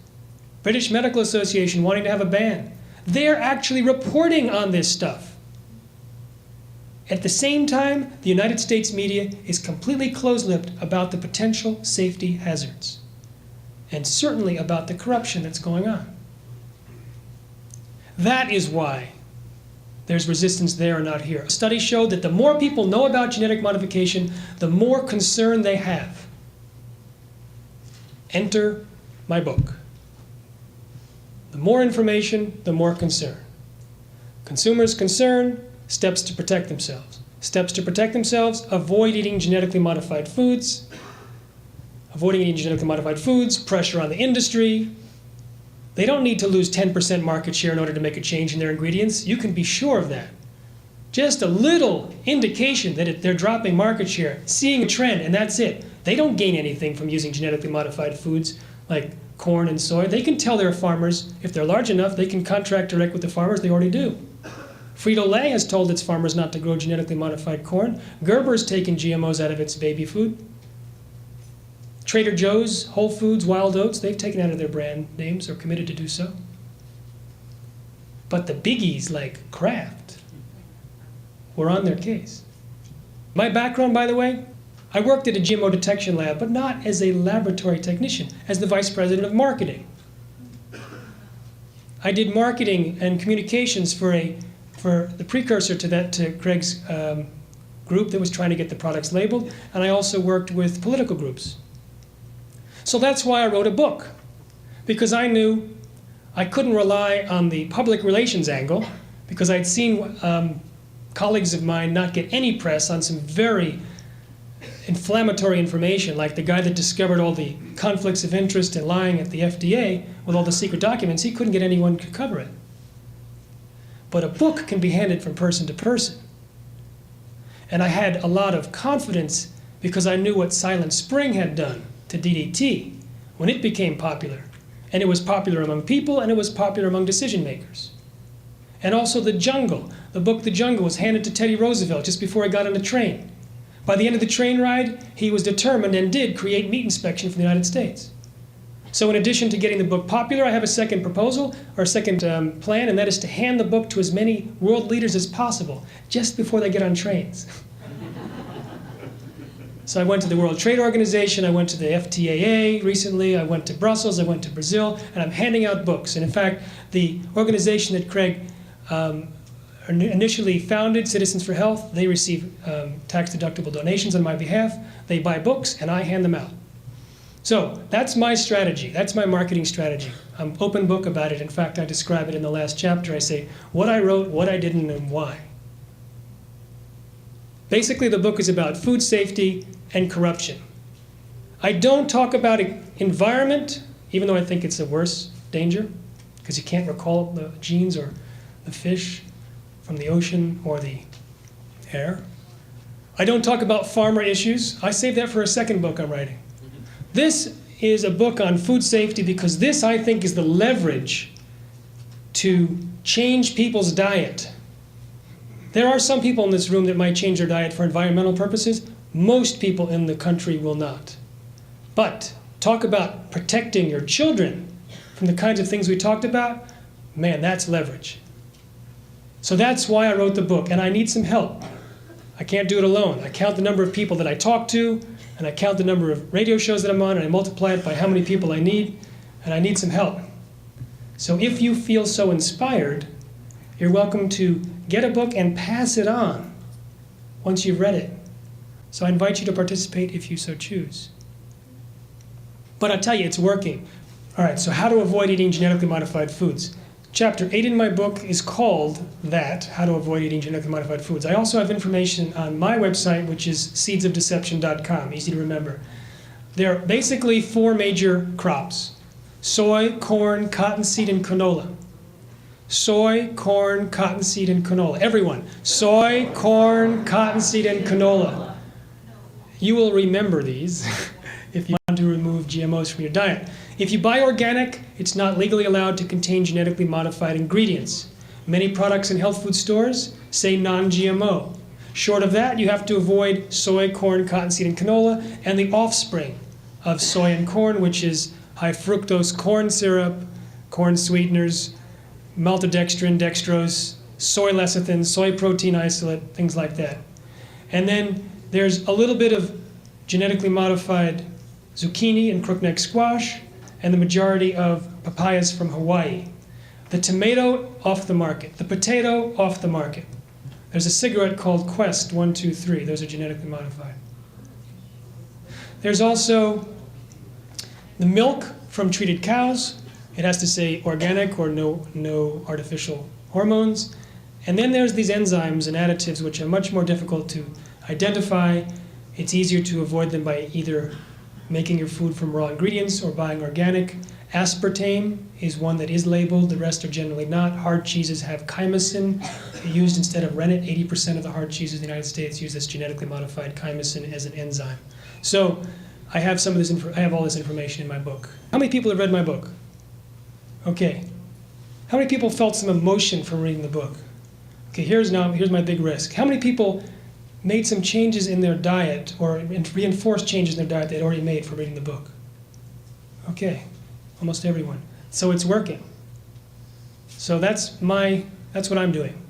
Speaker 3: British Medical Association wanting to have a ban. They're actually reporting on this stuff. At the same time, the United States media is completely close-lipped about the potential safety hazards, and certainly about the corruption that's going on. That is why there's resistance there and not here. A study showed that the more people know about genetic modification, the more concern they have. Enter my book. The more information, the more concern. Consumers' concern, steps to protect themselves. Steps to protect themselves, avoid eating genetically modified foods. Avoiding eating genetically modified foods, pressure on the industry. They don't need to lose 10% market share in order to make a change in their ingredients. You can be sure of that. Just a little indication that they're dropping market share, seeing a trend, and that's it. They don't gain anything from using genetically modified foods like corn and soy. They can tell their farmers, if they're large enough, they can contract direct with the farmers. They already do. Frito-Lay has told its farmers not to grow genetically modified corn. Gerber's taken GMOs out of its baby food. Trader Joe's, Whole Foods, Wild Oats, they've taken out of their brand names or committed to do so. But the biggies like Kraft were on their case. My background, by the way, I worked at a GMO detection lab, but not as a laboratory technician, as the vice president of marketing. I did marketing and communications for the precursor to Craig's group that was trying to get the products labeled, and I also worked with political groups. So that's why I wrote a book, because I knew I couldn't rely on the public relations angle, because I'd seen colleagues of mine not get any press on some very inflammatory information, like the guy that discovered all the conflicts of interest and lying at the FDA with all the secret documents. He couldn't get anyone to cover it. But a book can be handed from person to person. And I had a lot of confidence because I knew what Silent Spring had done to DDT when it became popular. And it was popular among people, and it was popular among decision makers. And also The Jungle. The book The Jungle was handed to Teddy Roosevelt just before he got on the train. By the end of the train ride, he was determined and did create meat inspection for the United States. So in addition to getting the book popular, I have a second proposal, or a second plan, and that is to hand the book to as many world leaders as possible, just before they get on trains. So I went to the World Trade Organization, I went to the FTAA recently, I went to Brussels, I went to Brazil, and I'm handing out books. And in fact, the organization that Craig initially founded, Citizens for Health, they receive tax-deductible donations on my behalf. They buy books, and I hand them out. So that's my strategy. That's my marketing strategy. I'm open book about it. In fact, I describe it in the last chapter. I say what I wrote, what I didn't, and why. Basically, the book is about food safety and corruption. I don't talk about environment, even though I think it's a worse danger, because you can't recall the genes or the fish from the ocean or the air. I don't talk about farmer issues. I save that for a second book I'm writing. This is a book on food safety because this, I think, is the leverage to change people's diet. There are some people in this room that might change their diet for environmental purposes. Most people in the country will not. But talk about protecting your children from the kinds of things we talked about, man, that's leverage. So that's why I wrote the book, and I need some help. I can't do it alone. I count the number of people that I talk to, and I count the number of radio shows that I'm on, and I multiply it by how many people I need, and I need some help. So if you feel so inspired, you're welcome to get a book and pass it on once you've read it. So I invite you to participate if you so choose. But I'll tell you, it's working. All right, so how to avoid eating genetically modified foods. Chapter 8 in my book is called that, How to Avoid Eating Genetically Modified Foods. I also have information on my website, which is seedsofdeception.com, easy to remember. There are basically 4 major crops: soy, corn, cottonseed, and canola. Soy, corn, cottonseed, and canola. Everyone, soy, corn, cottonseed, and canola. You will remember these if you want to remove GMOs from your diet. If you buy organic, it's not legally allowed to contain genetically modified ingredients. Many products in health food stores say non-GMO. Short of that, you have to avoid soy, corn, cottonseed, and canola, and the offspring of soy and corn, which is high fructose corn syrup, corn sweeteners, maltodextrin, dextrose, soy lecithin, soy protein isolate, things like that. And then there's a little bit of genetically modified zucchini and crookneck squash, and the majority of papayas from Hawaii. The tomato, off the market. The potato, off the market. There's a cigarette called Quest 123. Those are genetically modified. There's also the milk from treated cows. It has to say organic or no artificial hormones. And then there's these enzymes and additives which are much more difficult to identify. It's easier to avoid them by either making your food from raw ingredients or buying organic. Aspartame is one that is labeled, the rest are generally not. Hard cheeses have chymosin used instead of rennet. 80% of the hard cheeses in the United States use this genetically modified chymosin as an enzyme. So I have I have all this information in my book. How many people have read my book? Okay. How many people felt some emotion from reading the book? Okay, here's my big risk. How many people made some changes in their diet or reinforced changes in their diet they'd already made from reading the book? Okay, almost everyone. So it's working. So that's what I'm doing.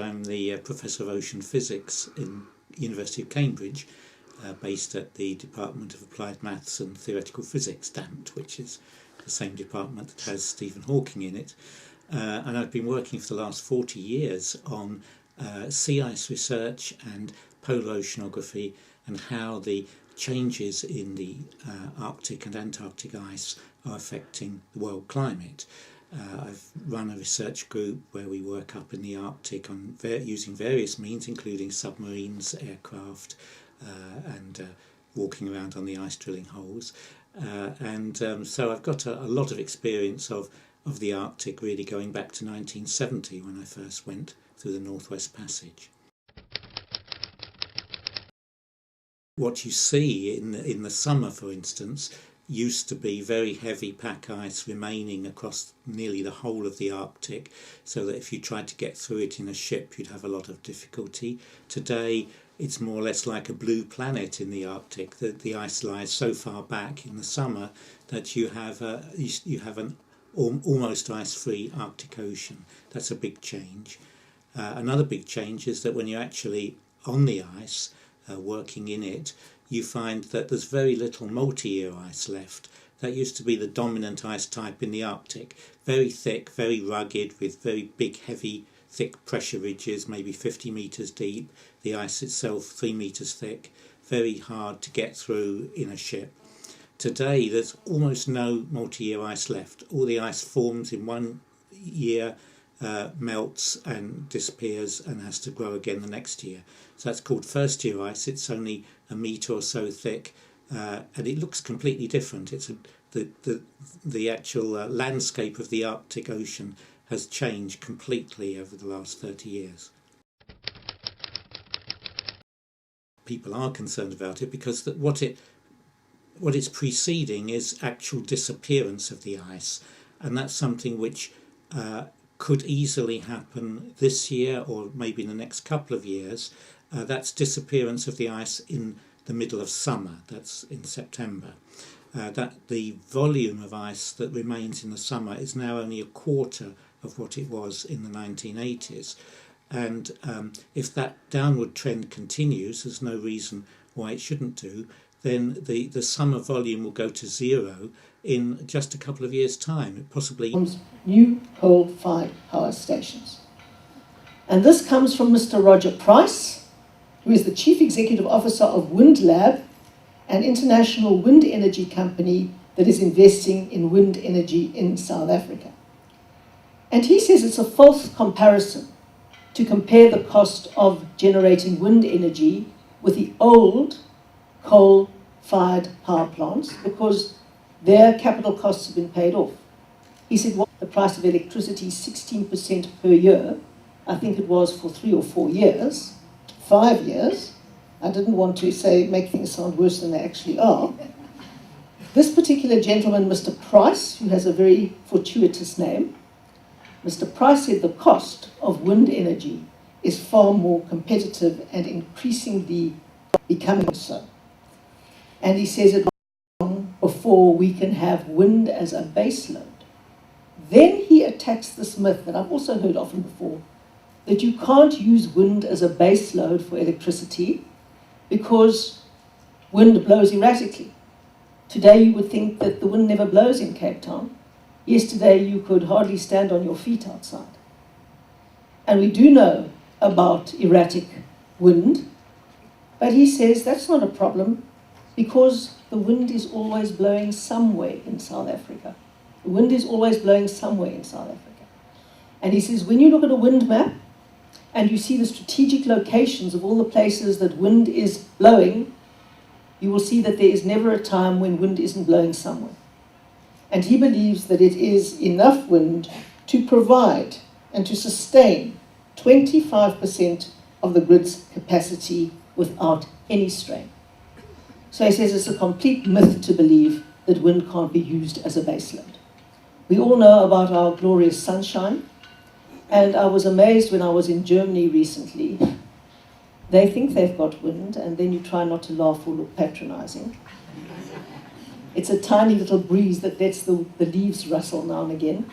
Speaker 4: I'm the Professor of Ocean Physics in University of Cambridge, based at the Department of Applied Maths and Theoretical Physics, DAMT, which is the same department that has Stephen Hawking in it. And I've been working for the last 40 years on sea ice research and polar oceanography and how the changes in the Arctic and Antarctic ice are affecting the world climate. I've run a research group where we work up in the Arctic on using various means, including submarines, aircraft, and walking around on the ice drilling holes. So I've got a lot of experience of the Arctic, really going back to 1970 when I first went through the Northwest Passage. What you see in the summer, for instance, used to be very heavy pack ice remaining across nearly the whole of the Arctic, so that if you tried to get through it in a ship you'd have a lot of difficulty. Today it's more or less like a blue planet in the Arctic, that the ice lies so far back in the summer that you have an almost ice-free Arctic Ocean. That's a big change. Another big change is that when you're actually on the ice, working in it, you find that there's very little multi-year ice left. That used to be the dominant ice type in the Arctic. Very thick, very rugged, with very big, heavy, thick pressure ridges, maybe 50 metres deep. The ice itself 3 metres thick. Very hard to get through in a ship. Today there's almost no multi-year ice left. All the ice forms in 1 year, melts and disappears and has to grow again the next year. So that's called first year ice. It's only a metre or so thick, and it looks completely different. The actual landscape of the Arctic Ocean has changed completely over the last 30 years. People are concerned about it because what it's preceding is actual disappearance of the ice, and that's something which could easily happen this year or maybe in the next couple of years. That's disappearance of the ice in the middle of summer, that's in September. That the volume of ice that remains in the summer is now only a quarter of what it was in the 1980s. And if that downward trend continues, there's no reason why it shouldn't do, then the summer volume will go to zero in just a couple of years' time, possibly.
Speaker 5: New coal-fired power stations. And this comes from Mr. Roger Price, who is the Chief Executive Officer of WindLab, an international wind energy company that is investing in wind energy in South Africa. And he says it's a false comparison to compare the cost of generating wind energy with the old coal-fired power plants, because their capital costs have been paid off. He said, well, the price of electricity is 16% per year. I think it was for 3 or 4 years, 5 years. I didn't want to make things sound worse than they actually are. This particular gentleman, Mr. Price, who has a very fortuitous name, Mr. Price said the cost of wind energy is far more competitive and increasingly becoming so. And he says it long before we can have wind as a base load. Then he attacks this myth that I've also heard often before, that you can't use wind as a base load for electricity because wind blows erratically. Today you would think that the wind never blows in Cape Town. Yesterday you could hardly stand on your feet outside. And we do know about erratic wind, but he says that's not a problem because the wind is always blowing somewhere in South Africa. The wind is always blowing somewhere in South Africa. And he says when you look at a wind map and you see the strategic locations of all the places that wind is blowing, you will see that there is never a time when wind isn't blowing somewhere. And he believes that it is enough wind to provide and to sustain 25% of the grid's capacity without any strain. So he says it's a complete myth to believe that wind can't be used as a baseload. We all know about our glorious sunshine, and I was amazed when I was in Germany recently. They think they've got wind, and then you try not to laugh or look patronizing. It's a tiny little breeze that lets the leaves rustle now and again.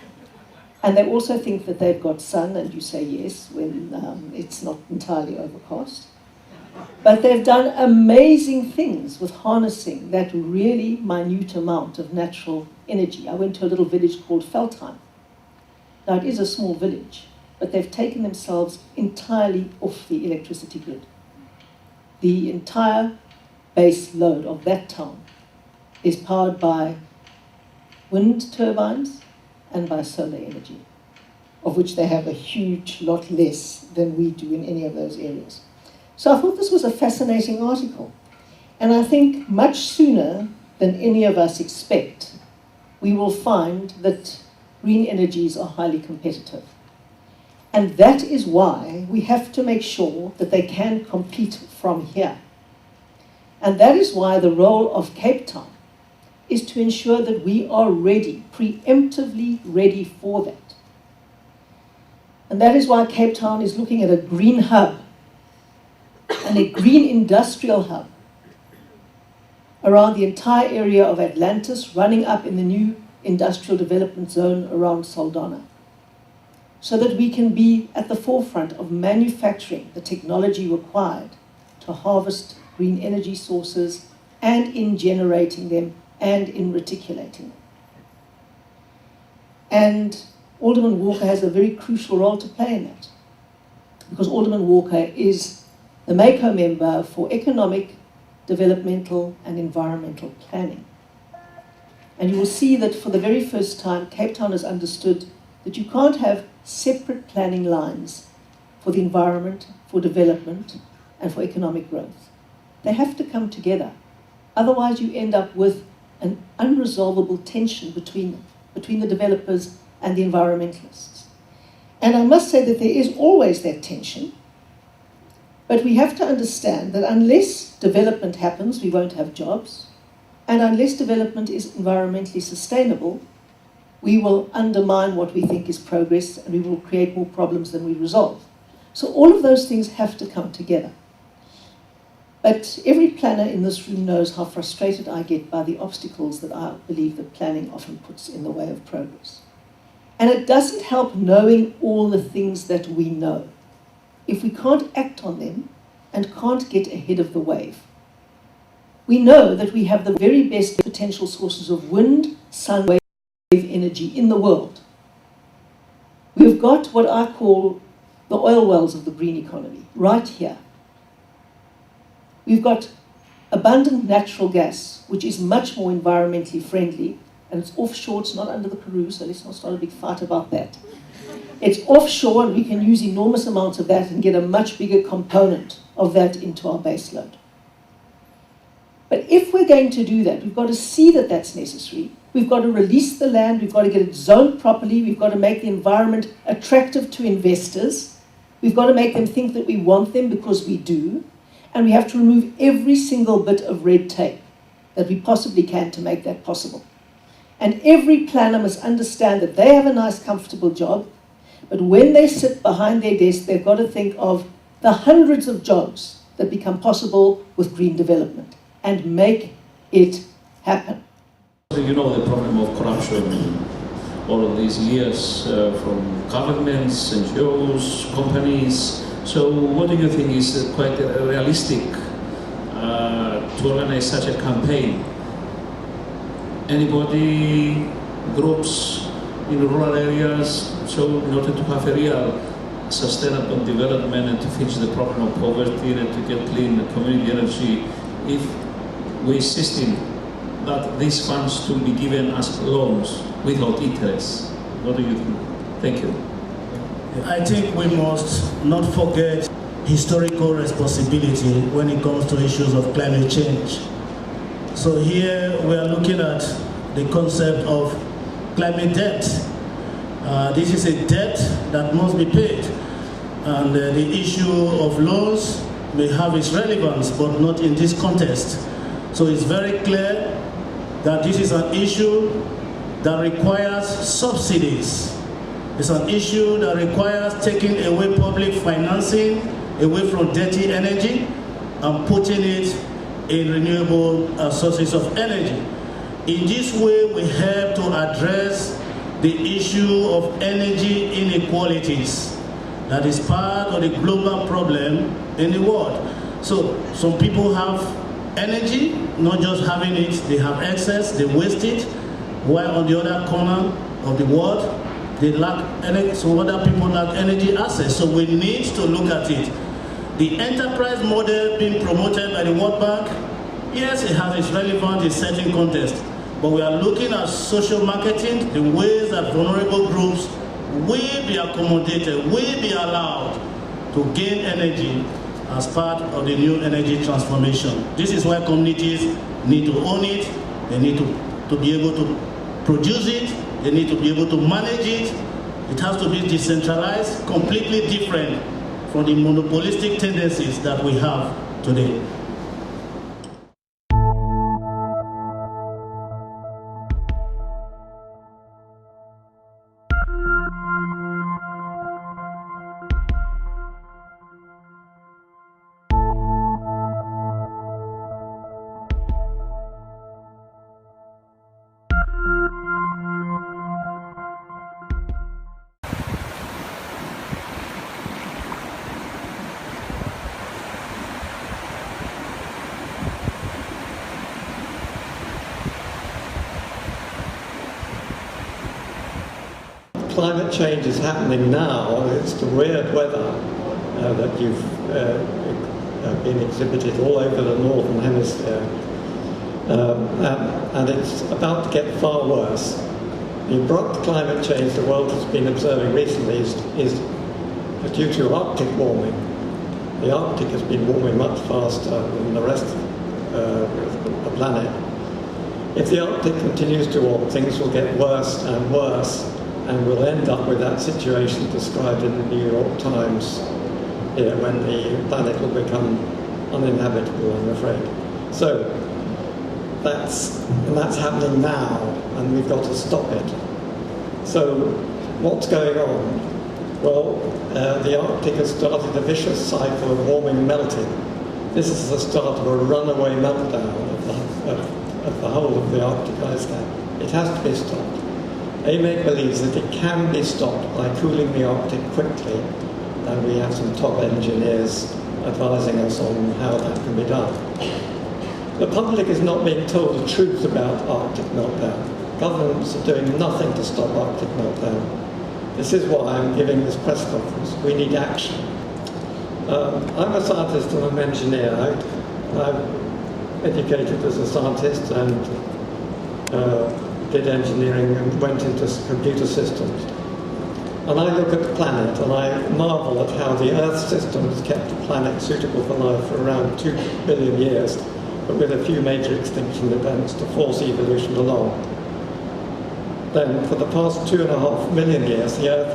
Speaker 5: And they also think that they've got sun, and you say yes when it's not entirely overcast. But they've done amazing things with harnessing that really minute amount of natural energy. I went to a little village called Feldheim. Now, it is a small village, but they've taken themselves entirely off the electricity grid. The entire base load of that town is powered by wind turbines and by solar energy, of which they have a huge lot less than we do in any of those areas. So I thought this was a fascinating article. And I think much sooner than any of us expect, we will find that green energies are highly competitive. And that is why we have to make sure that they can compete from here. And that is why the role of Cape Town is to ensure that we are ready, preemptively ready for that. And that is why Cape Town is looking at a green hub and a green industrial hub around the entire area of Atlantis, running up in the new industrial development zone around Saldanha, so that we can be at the forefront of manufacturing the technology required to harvest green energy sources and in generating them and in reticulating them. And Alderman Walker has a very crucial role to play in that, because Alderman Walker is the MACO member for Economic, Developmental and Environmental Planning. And you will see that for the very first time, Cape Town has understood that you can't have separate planning lines for the environment, for development, and for economic growth. They have to come together. Otherwise, you end up with an unresolvable tension between them, between the developers and the environmentalists. And I must say that there is always that tension, but we have to understand that unless development happens, we won't have jobs, and unless development is environmentally sustainable, we will undermine what we think is progress, and we will create more problems than we resolve. So all of those things have to come together. But every planner in this room knows how frustrated I get by the obstacles that I believe that planning often puts in the way of progress. And it doesn't help knowing all the things that we know if we can't act on them and can't get ahead of the wave. We know that we have the very best potential sources of wind, sun, wave energy in the world. We've got what I call the oil wells of the green economy right here. We've got abundant natural gas, which is much more environmentally friendly, and it's offshore, it's not under the Karoo, so let's not start a big fight about that. It's offshore, and we can use enormous amounts of that and get a much bigger component of that into our base load. But if we're going to do that, we've got to see that that's necessary. We've got to release the land, we've got to get it zoned properly, we've got to make the environment attractive to investors, we've got to make them think that we want them because we do, and we have to remove every single bit of red tape that we possibly can to make that possible. And every planner must understand that they have a nice, comfortable job, but when they sit behind their desk, they've got to think of the hundreds of jobs that become possible with green development and make it happen.
Speaker 6: You know the problem of corruption all of these years from governments, NGOs, companies. So what do you think is quite realistic to organize such a campaign? Anybody, groups in rural areas, so in order to have a real sustainable development and to fix the problem of poverty and to get clean community energy, if we insisting that these funds to be given as loans without interest. What do you think? Thank you.
Speaker 7: I think we must not forget historical responsibility when it comes to issues of climate change. So here we are looking at the concept of climate debt. This is a debt that must be paid, and the issue of loans may have its relevance, but not in this context. So it's very clear that this is an issue that requires subsidies. It's an issue that requires taking away public financing, away from dirty energy, and putting it in renewable sources of energy. In this way, we help to address the issue of energy inequalities that is part of the global problem in the world. So some people have energy, not just having it, they have excess, they waste it, while on the other corner of the world, they lack energy, so other people lack energy access. So we need to look at it. The enterprise model being promoted by the World Bank, yes, it has its relevance in certain contexts, but we are looking at social marketing, the ways that vulnerable groups will be accommodated, will be allowed to gain energy as part of the new energy transformation. This is why communities need to own it, they need to be able to produce it, they need to be able to manage it. It has to be decentralized, completely different from the monopolistic tendencies that we have today.
Speaker 8: Climate change is happening now. It's the weird weather that you've been exhibited all over the northern hemisphere, and it's about to get far worse. The abrupt climate change the world has been observing recently is due to Arctic warming. The Arctic has been warming much faster than the rest of the planet. If the Arctic continues to warm, things will get worse and worse, and we'll end up with that situation described in the New York Times here, when the planet will become uninhabitable, I'm afraid. So that's happening now, and we've got to stop it. So what's going on? Well, the Arctic has started a vicious cycle of warming and melting. This is the start of a runaway meltdown of the whole of the Arctic ice cap. It has to be stopped. AMEC believes that it can be stopped by cooling the Arctic quickly, and we have some top engineers advising us on how that can be done. The public is not being told the truth about Arctic meltdown. Governments are doing nothing to stop Arctic meltdown. This is why I'm giving this press conference. We need action. I'm a scientist and I'm an engineer. I'm educated as a scientist and did engineering and went into computer systems. And I look at the planet and I marvel at how the Earth system has kept the planet suitable for life for around 2 billion years, but with a few major extinction events to force evolution along. Then, for the past 2.5 million years, the Earth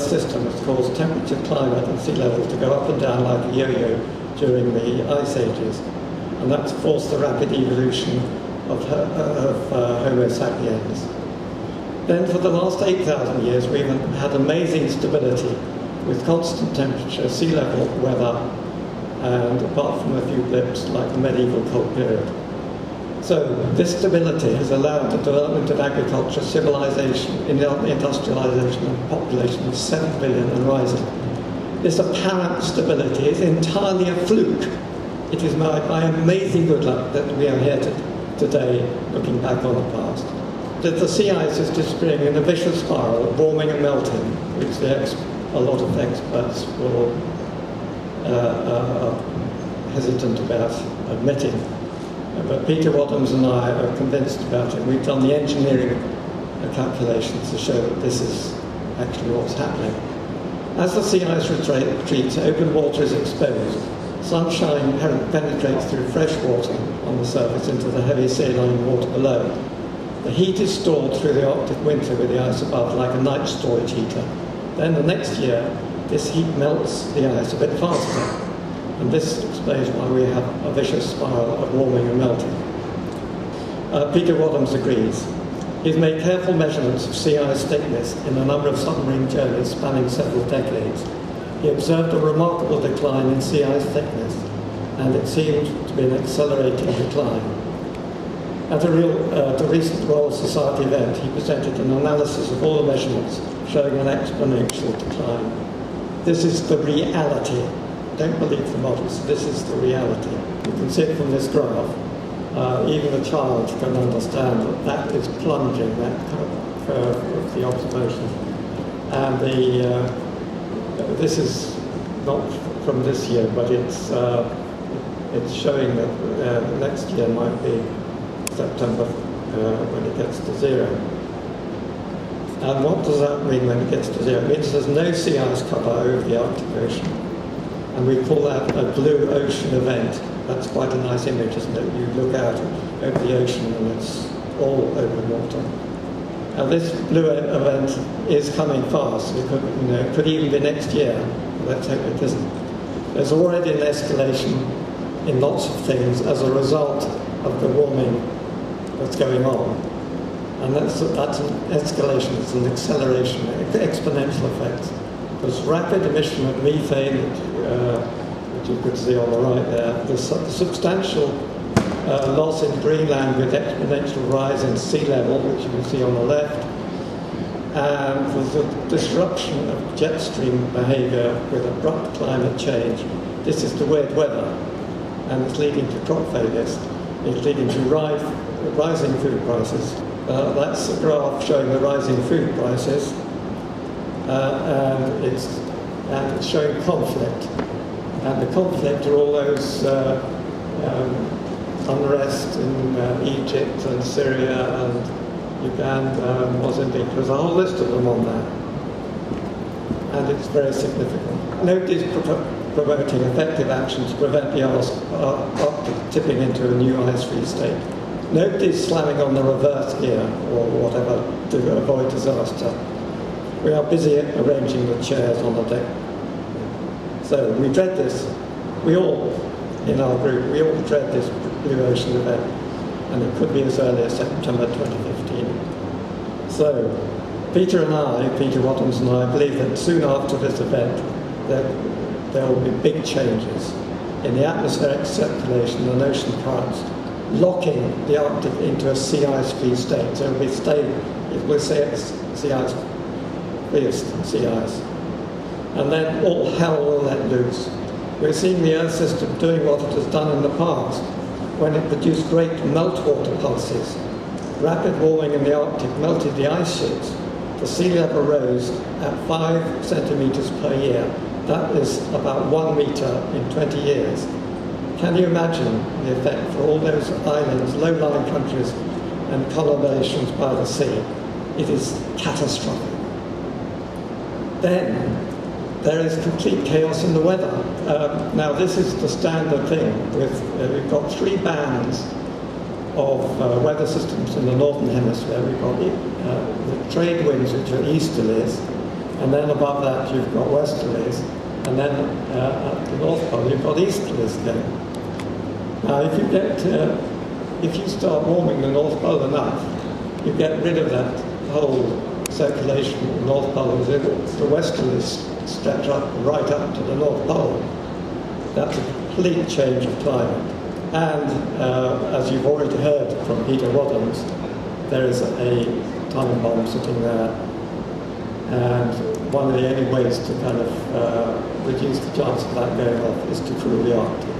Speaker 8: system has caused temperature, climate and sea levels to go up and down like a yo-yo during the ice ages. And that's forced the rapid evolution of Homo sapiens. Then for the last 8,000 years we've had amazing stability with constant temperature, sea level, weather, and apart from a few blips like the medieval cold period. So this stability has allowed the development of agriculture, civilization, industrialization and population of 7 billion and rising. This apparent stability is entirely a fluke. It is by amazing good luck that we are here today looking back on the past. That the sea ice is disappearing in a vicious spiral of warming and melting, which a lot of experts will hesitant about admitting. But Peter Wadhams and I are convinced about it. We've done the engineering calculations to show that this is actually what's happening. As the sea ice retreats, open water is exposed. Sunshine penetrates through fresh water on the surface into the heavy saline water below. The heat is stored through the Arctic winter with the ice above like a night storage heater. Then the next year, this heat melts the ice a bit faster. And this explains why we have a vicious spiral of warming and melting. Peter Wadhams agrees. He's made careful measurements of sea ice thickness in a number of submarine journeys spanning several decades. He observed a remarkable decline in sea ice thickness, and it seemed to be an accelerating decline. At the recent Royal Society event, he presented an analysis of all the measurements showing an exponential decline. This is the reality. Don't believe the models. This is the reality. You can see it from this graph. Even a child can understand that that is plunging, that curve of the observation. And this is not from this year, but it's showing that next year might be September when it gets to zero. And what does that mean when it gets to zero? It means there's no sea ice cover over the Arctic Ocean. And we call that a blue ocean event. That's quite a nice image, isn't it? You look out over the ocean and it's all open water. Now this blue event is coming fast. It could even be next year. Let's hope it isn't. There's already an escalation in lots of things as a result of the warming that's going on. And that's an escalation, it's an acceleration, exponential effect. There's rapid emission of methane, which you could see on the right there. There's a substantial loss in Greenland with exponential rise in sea level, which you can see on the left. And there's a disruption of jet stream behaviour with abrupt climate change. This is the weird weather, and it's leading to crop failures. It's leading to rising food prices. That's a graph showing the rising food prices, and it's showing conflict. And the conflict are all those unrest in Egypt and Syria and Uganda, Mozambique. There's a whole list of them on there, and it's very significant. Nobody's promoting effective action to prevent the Arctic tipping into a new ice-free state. Nobody's slamming on the reverse gear or whatever to avoid disaster. We are busy arranging the chairs on the deck. So we dread this. We all, in our group, we all dread this blue ocean event, and it could be as early as September 2015. So Peter Wadhams and I believe that soon after this event there will be big changes in the atmospheric circulation and ocean currents, locking the Arctic into a sea ice-free state. So it will stay sea ice, freest sea ice. And then all hell will let loose. We're seeing the Earth system doing what it has done in the past, when it produced great meltwater pulses. Rapid warming in the Arctic melted the ice sheets. The sea level rose at 5 centimetres per year. That is about 1 metre in 20 years. Can you imagine the effect for all those islands, low-lying countries, and conurbations by the sea? It is catastrophic. Then there is complete chaos in the weather. Now this is the standard thing. We've got 3 bands of weather systems in the northern hemisphere. We've got the trade winds, which are easterlies, and then above that you've got westerlies, and then at the North Pole you've got easterlies again. Now if you start warming the North Pole enough, you get rid of that whole circulation in the North Pole. The westerlies stretch right up to the North Pole. That's a complete change of climate. And as you've already heard from Peter Wadhams, there is a time bomb sitting there. And one of the only ways to kind of reduce the chance of that going off is to cool the Arctic.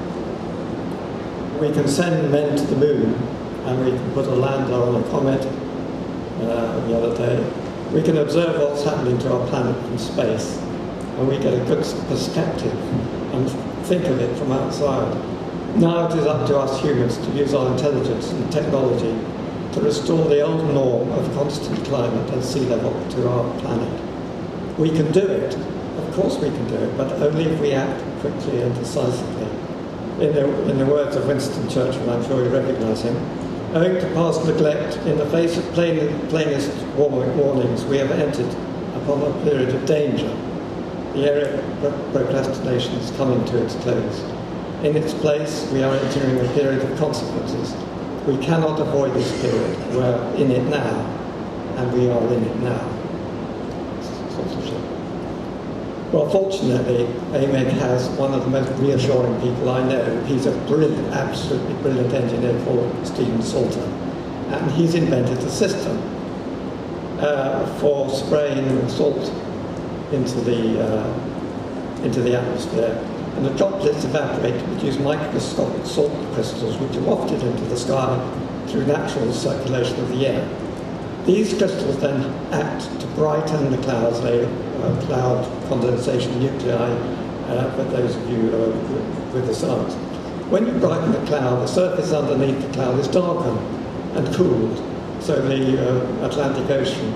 Speaker 8: We can send men to the moon, and we can put a lander on a comet the other day. We can observe what's happening to our planet from space, and we get a good perspective and think of it from outside. Now it is up to us humans to use our intelligence and technology to restore the old norm of constant climate and sea level to our planet. We can do it, of course we can do it, but only if we act quickly and decisively. In the words of Winston Churchill, I'm sure you recognise him, owing to past neglect, in the face of plainest warnings, we have entered upon a period of danger. The era of procrastination is coming to its close. In its place, we are entering a period of consequences. We cannot avoid this period. We're in it now, and we are in it now. Well, fortunately, AMEC has one of the most reassuring people I know. He's a brilliant, absolutely brilliant engineer called Stephen Salter. and he's invented a system for spraying salt into the atmosphere. And the droplets evaporate to produce microscopic salt crystals which are wafted into the sky through natural circulation of the air. These crystals then act to brighten the clouds, cloud condensation nuclei, for those of you with the science. When you brighten the cloud, the surface underneath the cloud is darkened and cooled, so the Atlantic Ocean